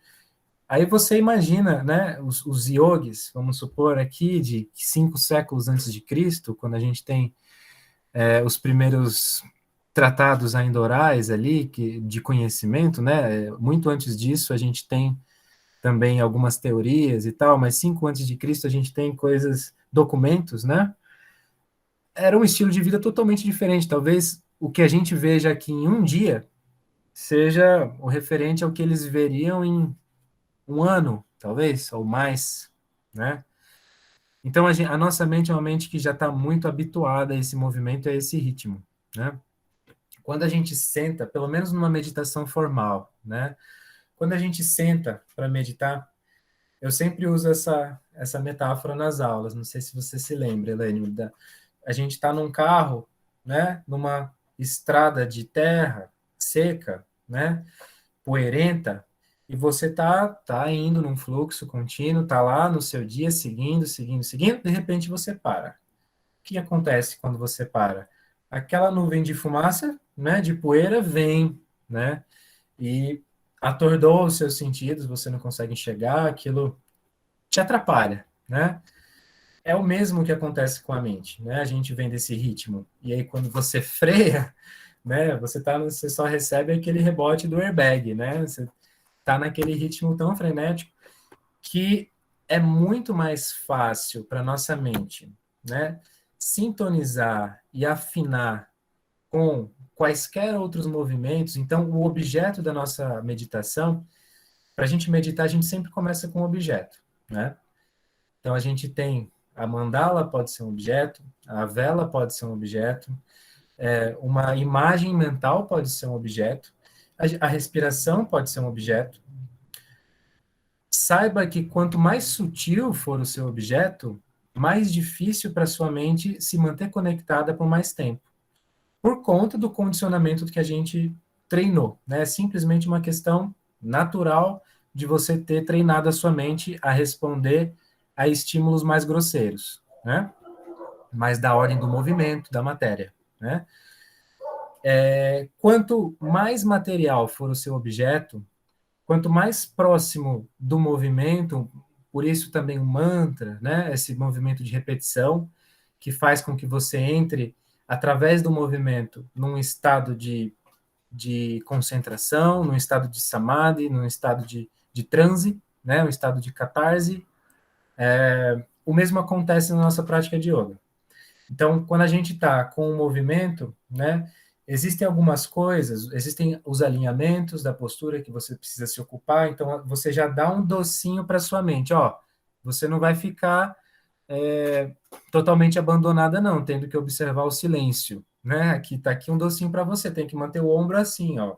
Aí você imagina, né? Os yogis, vamos supor aqui, de 5 séculos antes de Cristo, quando a gente tem os primeiros tratados ainda orais ali, de conhecimento, né? Muito antes disso, a gente tem também algumas teorias e tal, mas 5 antes de Cristo a gente tem coisas, documentos, né? Era um estilo de vida totalmente diferente. Talvez o que a gente veja aqui em um dia seja o referente ao que eles veriam em um ano, talvez, ou mais, né? Então a nossa mente é uma mente que já está muito habituada a esse movimento, a esse ritmo, né? Quando a gente senta, pelo menos numa meditação formal, né? Quando a gente senta para meditar, eu sempre uso essa metáfora nas aulas. Não sei se você se lembra, Elaine. A gente está num carro, né? Numa estrada de terra seca, né? Poeirenta, e você tá indo num fluxo contínuo, tá lá no seu dia, seguindo, seguindo, seguindo, de repente você para. O que acontece quando você para? Aquela nuvem de fumaça, né? De poeira vem, né? E atordou os seus sentidos, você não consegue enxergar, aquilo te atrapalha, né? É o mesmo que acontece com a mente, né? A gente vem desse ritmo. E aí, quando você freia, né? Você só recebe aquele rebote do airbag, né? Você tá naquele ritmo tão frenético que é muito mais fácil para nossa mente, né? Sintonizar e afinar com quaisquer outros movimentos. Então, o objeto da nossa meditação, para a gente meditar, a gente sempre começa com o objeto, né? Então, a gente tem a mandala pode ser um objeto, a vela pode ser um objeto, uma imagem mental pode ser um objeto, a respiração pode ser um objeto. Saiba que quanto mais sutil for o seu objeto, mais difícil para sua mente se manter conectada por mais tempo, por conta do condicionamento que a gente treinou, né? É simplesmente uma questão natural de você ter treinado a sua mente a responder a estímulos mais grosseiros, né? Mais da ordem do movimento, da matéria, né? Quanto mais material for o seu objeto, quanto mais próximo do movimento, por isso também o mantra, né? Esse movimento de repetição que faz com que você entre através do movimento num estado de concentração, num estado de samadhi, num estado de transe, né? Um estado de catarse. o mesmo acontece na nossa prática de yoga. Então, quando a gente está com o movimento, né, existem algumas coisas, existem os alinhamentos da postura que você precisa se ocupar, então você já dá um docinho para sua mente, ó, você não vai ficar totalmente abandonada não, tendo que observar o silêncio, né? Aqui tá aqui um docinho para você, tem que manter o ombro assim, ó.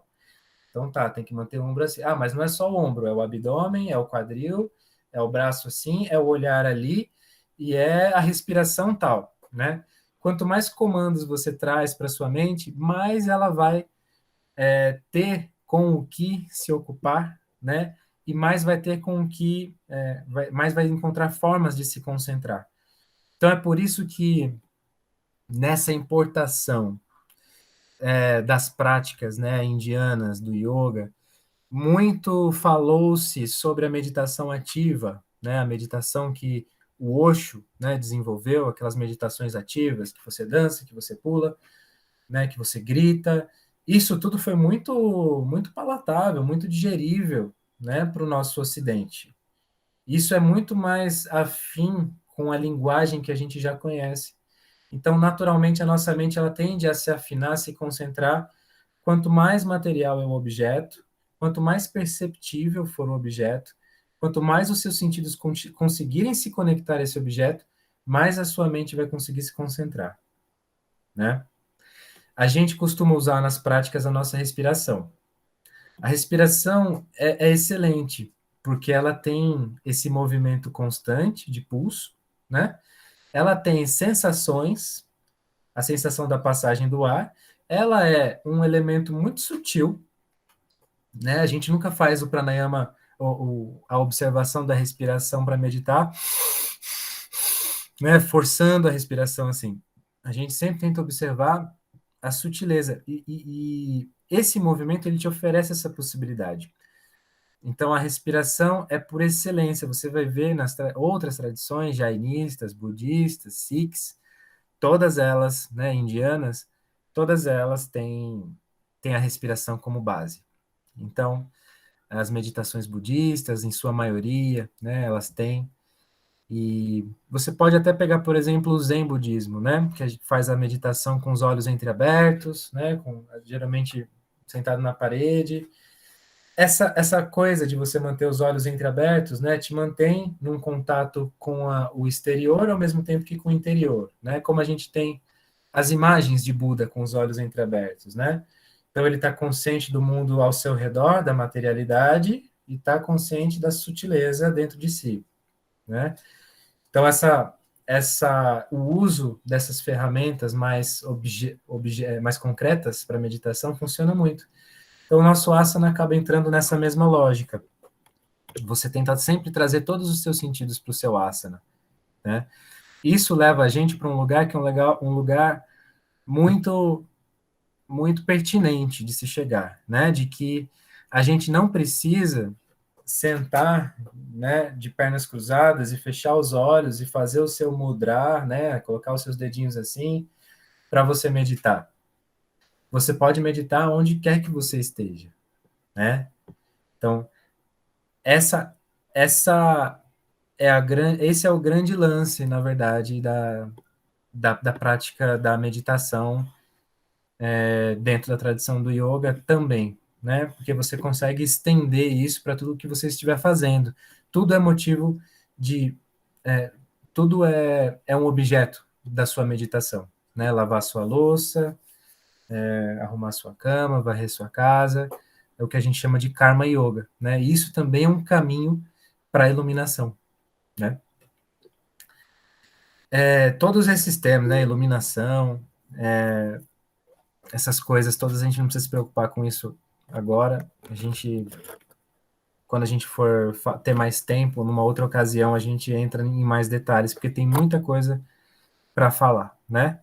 Então tá, tem que manter o ombro assim. Ah, mas não é só o ombro, é o abdômen, é o quadril, é o braço assim, é o olhar ali e é a respiração tal, né? Quanto mais comandos você traz para sua mente, mais ela vai ter com o que se ocupar, né? E mais vai ter com o que, mais vai encontrar formas de se concentrar. Então é por isso que nessa importação das práticas, né, indianas do yoga, muito falou-se sobre a meditação ativa, né, a meditação que o Osho, né, desenvolveu, aquelas meditações ativas que você dança, que você pula, né, que você grita. Isso tudo foi muito palatável, muito digerível, né, para o nosso Ocidente. Isso é muito mais afim com a linguagem que a gente já conhece. Então, naturalmente, a nossa mente ela tende a se afinar, a se concentrar. Quanto mais material é o objeto, quanto mais perceptível for o objeto, quanto mais os seus sentidos conseguirem se conectar a esse objeto, mais a sua mente vai conseguir se concentrar, né? A gente costuma usar nas práticas a nossa respiração. A respiração é excelente, porque ela tem esse movimento constante de pulso, né? Ela tem sensações, a sensação da passagem do ar, ela é um elemento muito sutil, né? A gente nunca faz o pranayama, a observação da respiração para meditar, né? Forçando a respiração assim. A gente sempre tenta observar a sutileza e esse movimento ele te oferece essa possibilidade. Então a respiração é por excelência. Você vai ver nas outras tradições jainistas, budistas, sikhs, todas elas, né, indianas, todas elas têm a respiração como base. Então, as meditações budistas, em sua maioria, né, elas têm. E você pode até pegar, por exemplo, o Zen budismo, né, que a gente faz a meditação com os olhos entreabertos, né, geralmente sentado na parede. Essa coisa de você manter os olhos entreabertos, né, te mantém num contato com o exterior ao mesmo tempo que com o interior, né? Como a gente tem as imagens de Buda com os olhos entreabertos, né? Então ele está consciente do mundo ao seu redor, da materialidade, e está consciente da sutileza dentro de si, né? Então o uso dessas ferramentas mais concretas para meditação funciona muito. Então o nosso asana acaba entrando nessa mesma lógica. Você tenta sempre trazer todos os seus sentidos para o seu asana, né? Isso leva a gente para um lugar que é um lugar muito muito pertinente de se chegar, né? De que a gente não precisa sentar, né, de pernas cruzadas e fechar os olhos e fazer o seu mudra, né, colocar os seus dedinhos assim para você meditar. Você pode meditar onde quer que você esteja, né? Então, essa essa esse é o grande lance, na verdade, da prática da meditação dentro da tradição do yoga também, né? Porque você consegue estender isso para tudo que você estiver fazendo. Tudo é motivo de. É, tudo é um objeto da sua meditação, né? Lavar sua louça, arrumar sua cama, varrer sua casa, é o que a gente chama de karma yoga, né? E isso também é um caminho para a iluminação, né? Todos esses termos, né? Iluminação, essas coisas todas, a gente não precisa se preocupar com isso agora. Quando a gente for ter mais tempo, numa outra ocasião, a gente entra em mais detalhes, porque tem muita coisa para falar, né?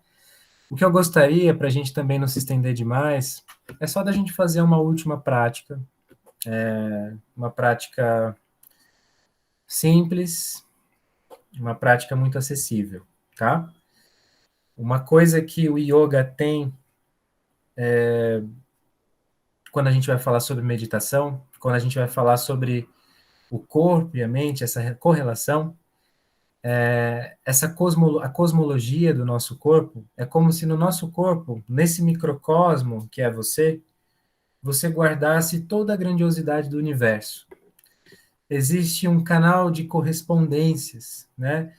O que eu gostaria, para a gente também não se estender demais, é só da gente fazer uma última prática, uma prática simples, uma prática muito acessível, tá? Uma coisa que o yoga tem quando a gente vai falar sobre meditação, quando a gente vai falar sobre o corpo e a mente, essa correlação, A cosmologia do nosso corpo é como se no nosso corpo, nesse microcosmo que é você guardasse toda a grandiosidade do universo. Existe um canal de correspondências, né?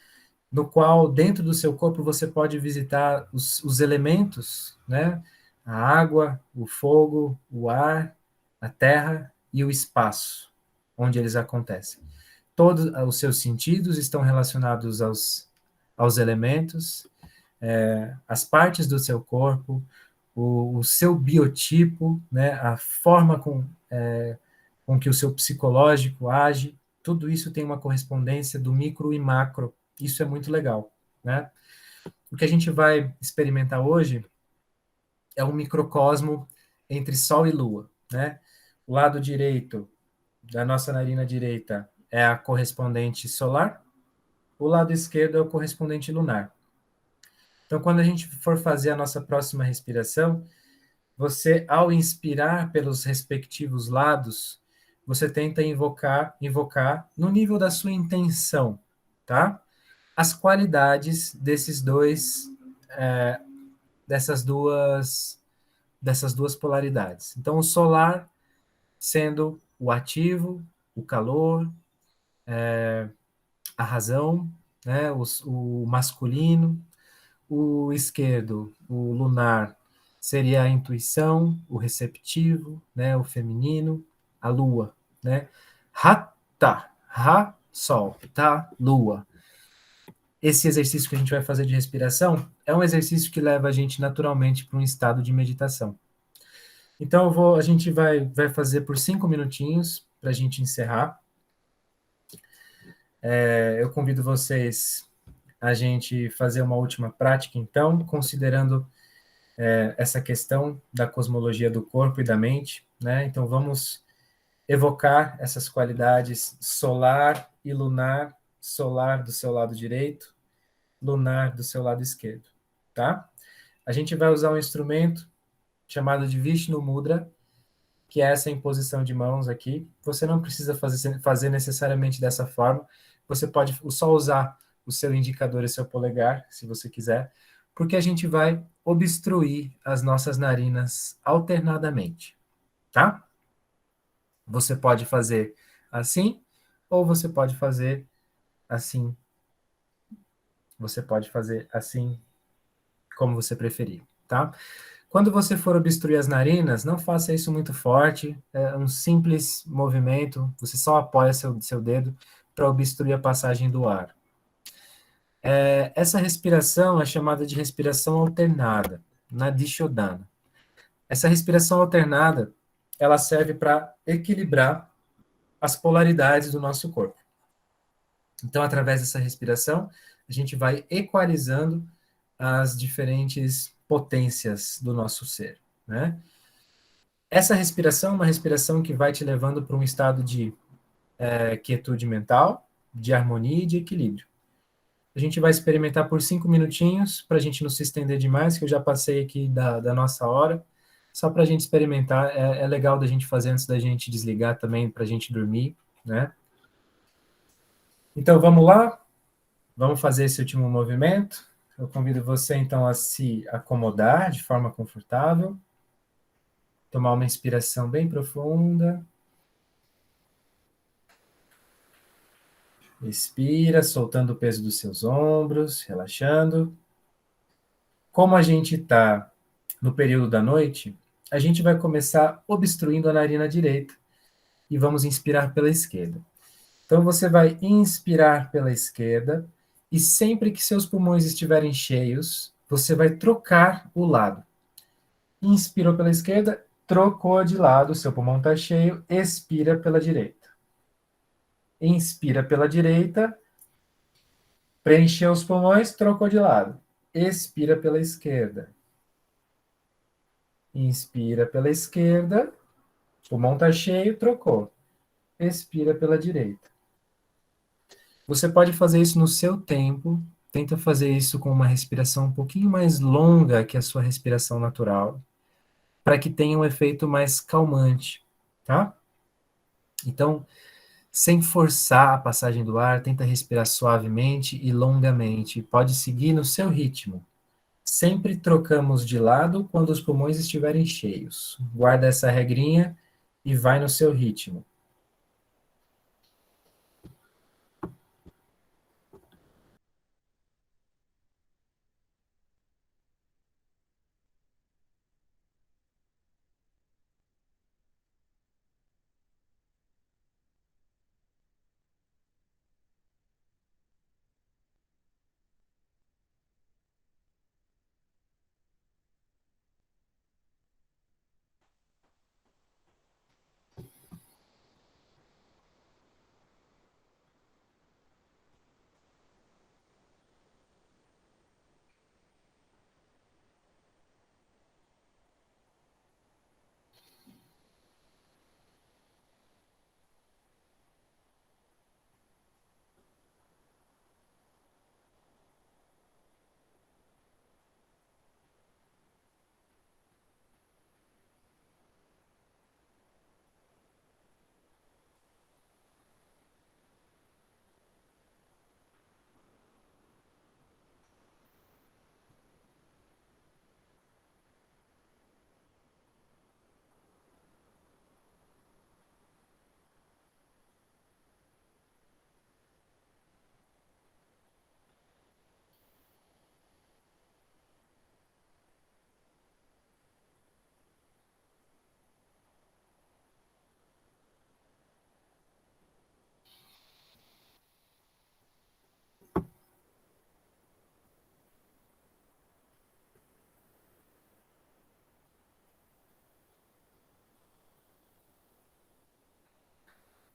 No qual, dentro do seu corpo, você pode visitar os elementos, né? A água, o fogo, o ar, a terra e o espaço, onde eles acontecem. Todos os seus sentidos estão relacionados aos elementos, as partes do seu corpo, o seu biotipo, né? A forma com que o seu psicológico age, tudo isso tem uma correspondência do micro e macro. Isso é muito legal, né? O que a gente vai experimentar hoje é um microcosmo entre Sol e Lua, né? O lado direito da nossa narina direita é a correspondente solar, o lado esquerdo é o correspondente lunar. Então, quando a gente for fazer a nossa próxima respiração, você, ao inspirar pelos respectivos lados, você tenta invocar no nível da sua intenção, tá? As qualidades dessas duas polaridades. Então, o solar sendo o ativo, o calor, a razão, né? O masculino, o esquerdo, o lunar, seria a intuição, o receptivo, né? O feminino, a lua, né? Rata, Ra, Sol, tá, Lua. Esse exercício que a gente vai fazer de respiração é um exercício que leva a gente naturalmente para um estado de meditação. Então, a gente vai fazer por 5 minutinhos para a gente encerrar. Eu convido vocês a gente fazer uma última prática, então, considerando essa questão da cosmologia do corpo e da mente, né? Então, vamos evocar essas qualidades solar e lunar, solar do seu lado direito, lunar do seu lado esquerdo, tá? A gente vai usar um instrumento chamado de Vishnu Mudra, que é essa imposição de mãos aqui. Você não precisa fazer necessariamente dessa forma, você pode só usar o seu indicador e seu polegar, se você quiser, porque a gente vai obstruir as nossas narinas alternadamente, tá? Você pode fazer assim, ou você pode fazer assim. Você pode fazer assim, como você preferir, tá? Quando você for obstruir as narinas, não faça isso muito forte, é um simples movimento, você só apoia seu dedo para obstruir a passagem do ar. Essa respiração é chamada de respiração alternada, Nadishodana. Essa respiração alternada, ela serve para equilibrar as polaridades do nosso corpo. Então, através dessa respiração, a gente vai equalizando as diferentes potências do nosso ser, né? Essa respiração é uma respiração que vai te levando para um estado de quietude mental, de harmonia e de equilíbrio. A gente vai experimentar por 5 minutinhos, para a gente não se estender demais, que eu já passei aqui da nossa hora, só para a gente experimentar. É legal da gente fazer antes da gente desligar também, para a gente dormir, né? Então, vamos lá? Vamos fazer esse último movimento. Eu convido você, então, a se acomodar de forma confortável. Tomar uma inspiração bem profunda. Expira, soltando o peso dos seus ombros, relaxando. Como a gente está no período da noite, a gente vai começar obstruindo a narina direita e vamos inspirar pela esquerda. Então você vai inspirar pela esquerda e sempre que seus pulmões estiverem cheios, você vai trocar o lado. Inspirou pela esquerda, trocou de lado, seu pulmão está cheio, expira pela direita. Inspira pela direita, preencheu os pulmões, trocou de lado. Expira pela esquerda. Inspira pela esquerda, pulmão está cheio, trocou. Expira pela direita. Você pode fazer isso no seu tempo, tenta fazer isso com uma respiração um pouquinho mais longa que a sua respiração natural, para que tenha um efeito mais calmante, tá? Então, sem forçar a passagem do ar, tenta respirar suavemente e longamente. Pode seguir no seu ritmo. Sempre trocamos de lado quando os pulmões estiverem cheios. Guarda essa regrinha e vai no seu ritmo.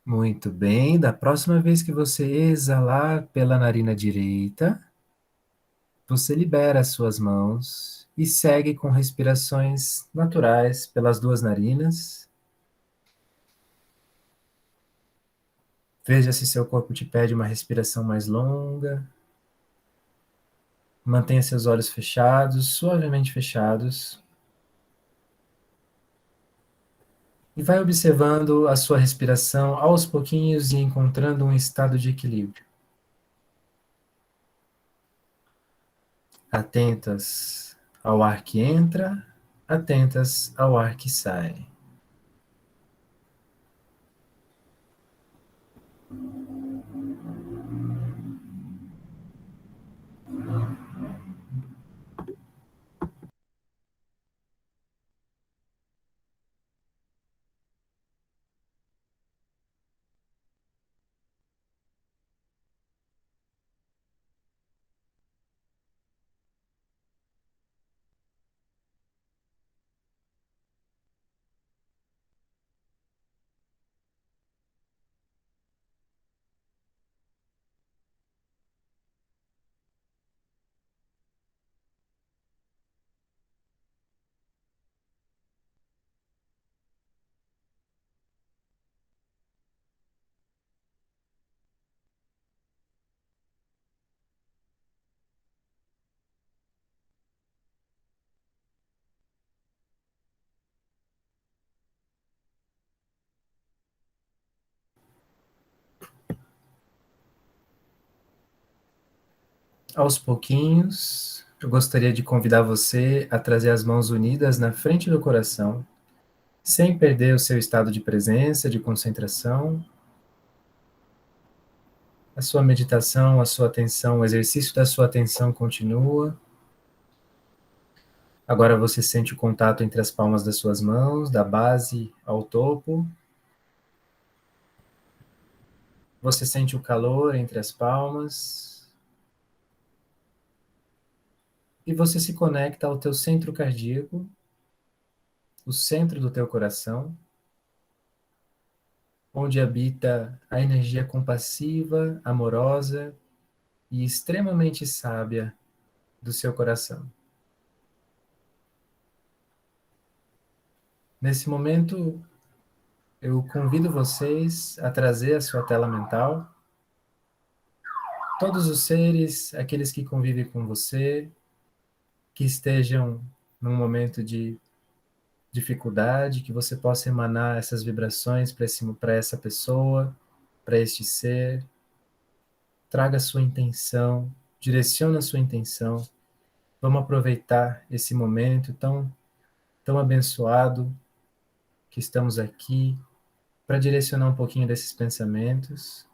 Muito bem. Da próxima vez que você exalar pela narina direita, você libera as suas mãos e segue com respirações naturais pelas duas narinas. Veja se seu corpo te pede uma respiração mais longa. Mantenha seus olhos fechados, suavemente fechados. E vai observando a sua respiração aos pouquinhos e encontrando um estado de equilíbrio. Atentas ao ar que entra, atentas ao ar que sai. Aos pouquinhos, eu gostaria de convidar você a trazer as mãos unidas na frente do coração, sem perder o seu estado de presença, de concentração. A sua meditação, a sua atenção, o exercício da sua atenção continua. Agora você sente o contato entre as palmas das suas mãos, da base ao topo. Você sente o calor entre as palmas. E você se conecta ao teu centro cardíaco, o centro do teu coração, onde habita a energia compassiva, amorosa e extremamente sábia do seu coração. Nesse momento, eu convido vocês a trazer a sua tela mental, todos os seres, aqueles que convivem com você, que estejam num momento de dificuldade, que você possa emanar essas vibrações para essa pessoa, para este ser, traga a sua intenção, direcione a sua intenção. Vamos aproveitar esse momento tão abençoado que estamos aqui para direcionar um pouquinho desses pensamentos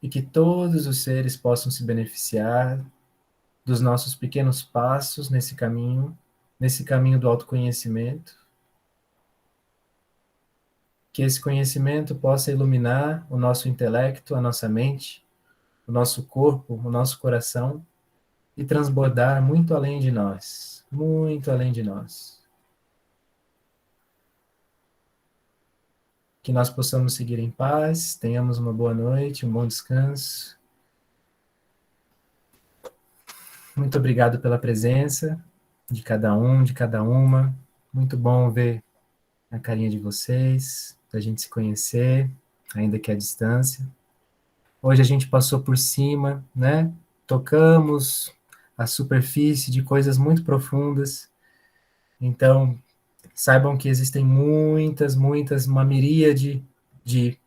e que todos os seres possam se beneficiar dos nossos pequenos passos nesse caminho do autoconhecimento, que esse conhecimento possa iluminar o nosso intelecto, a nossa mente, o nosso corpo, o nosso coração e transbordar muito além de nós, muito além de nós. Que nós possamos seguir em paz, tenhamos uma boa noite, um bom descanso. Muito obrigado pela presença de cada um, de cada uma. Muito bom ver a carinha de vocês, da gente se conhecer, ainda que à distância. Hoje a gente passou por cima, né? Tocamos a superfície de coisas muito profundas. Então, saibam que existem uma miríade de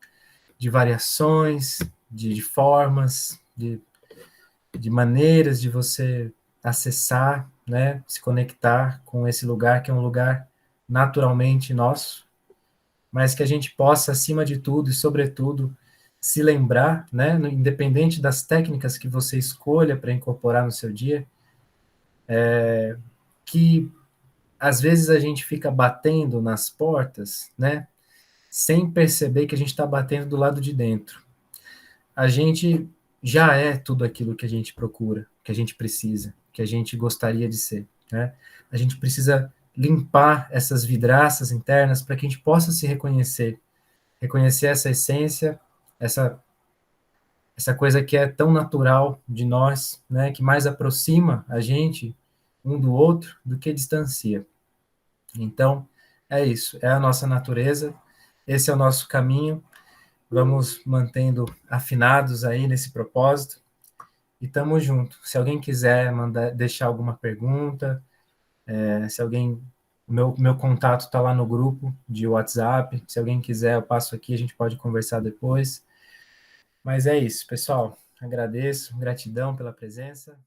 variações, de formas, de maneiras de você acessar, né, se conectar com esse lugar que é um lugar naturalmente nosso, mas que a gente possa, acima de tudo e sobretudo, se lembrar, né, independente das técnicas que você escolha para incorporar no seu dia, que às vezes a gente fica batendo nas portas, né, sem perceber que a gente está batendo do lado de dentro. A gente já é tudo aquilo que a gente procura, que a gente precisa, que a gente gostaria de ser, né? A gente precisa limpar essas vidraças internas para que a gente possa se reconhecer, reconhecer essa essência, essa essa coisa que é tão natural de nós, né, que mais aproxima a gente um do outro do que distancia. Então, é isso, é a nossa natureza, esse é o nosso caminho. Vamos mantendo afinados aí nesse propósito e estamos juntos. Se alguém quiser deixar alguma pergunta, se alguém, meu contato está lá no grupo de WhatsApp. Se alguém quiser, eu passo aqui, a gente pode conversar depois. Mas é isso, pessoal. Agradeço, gratidão pela presença.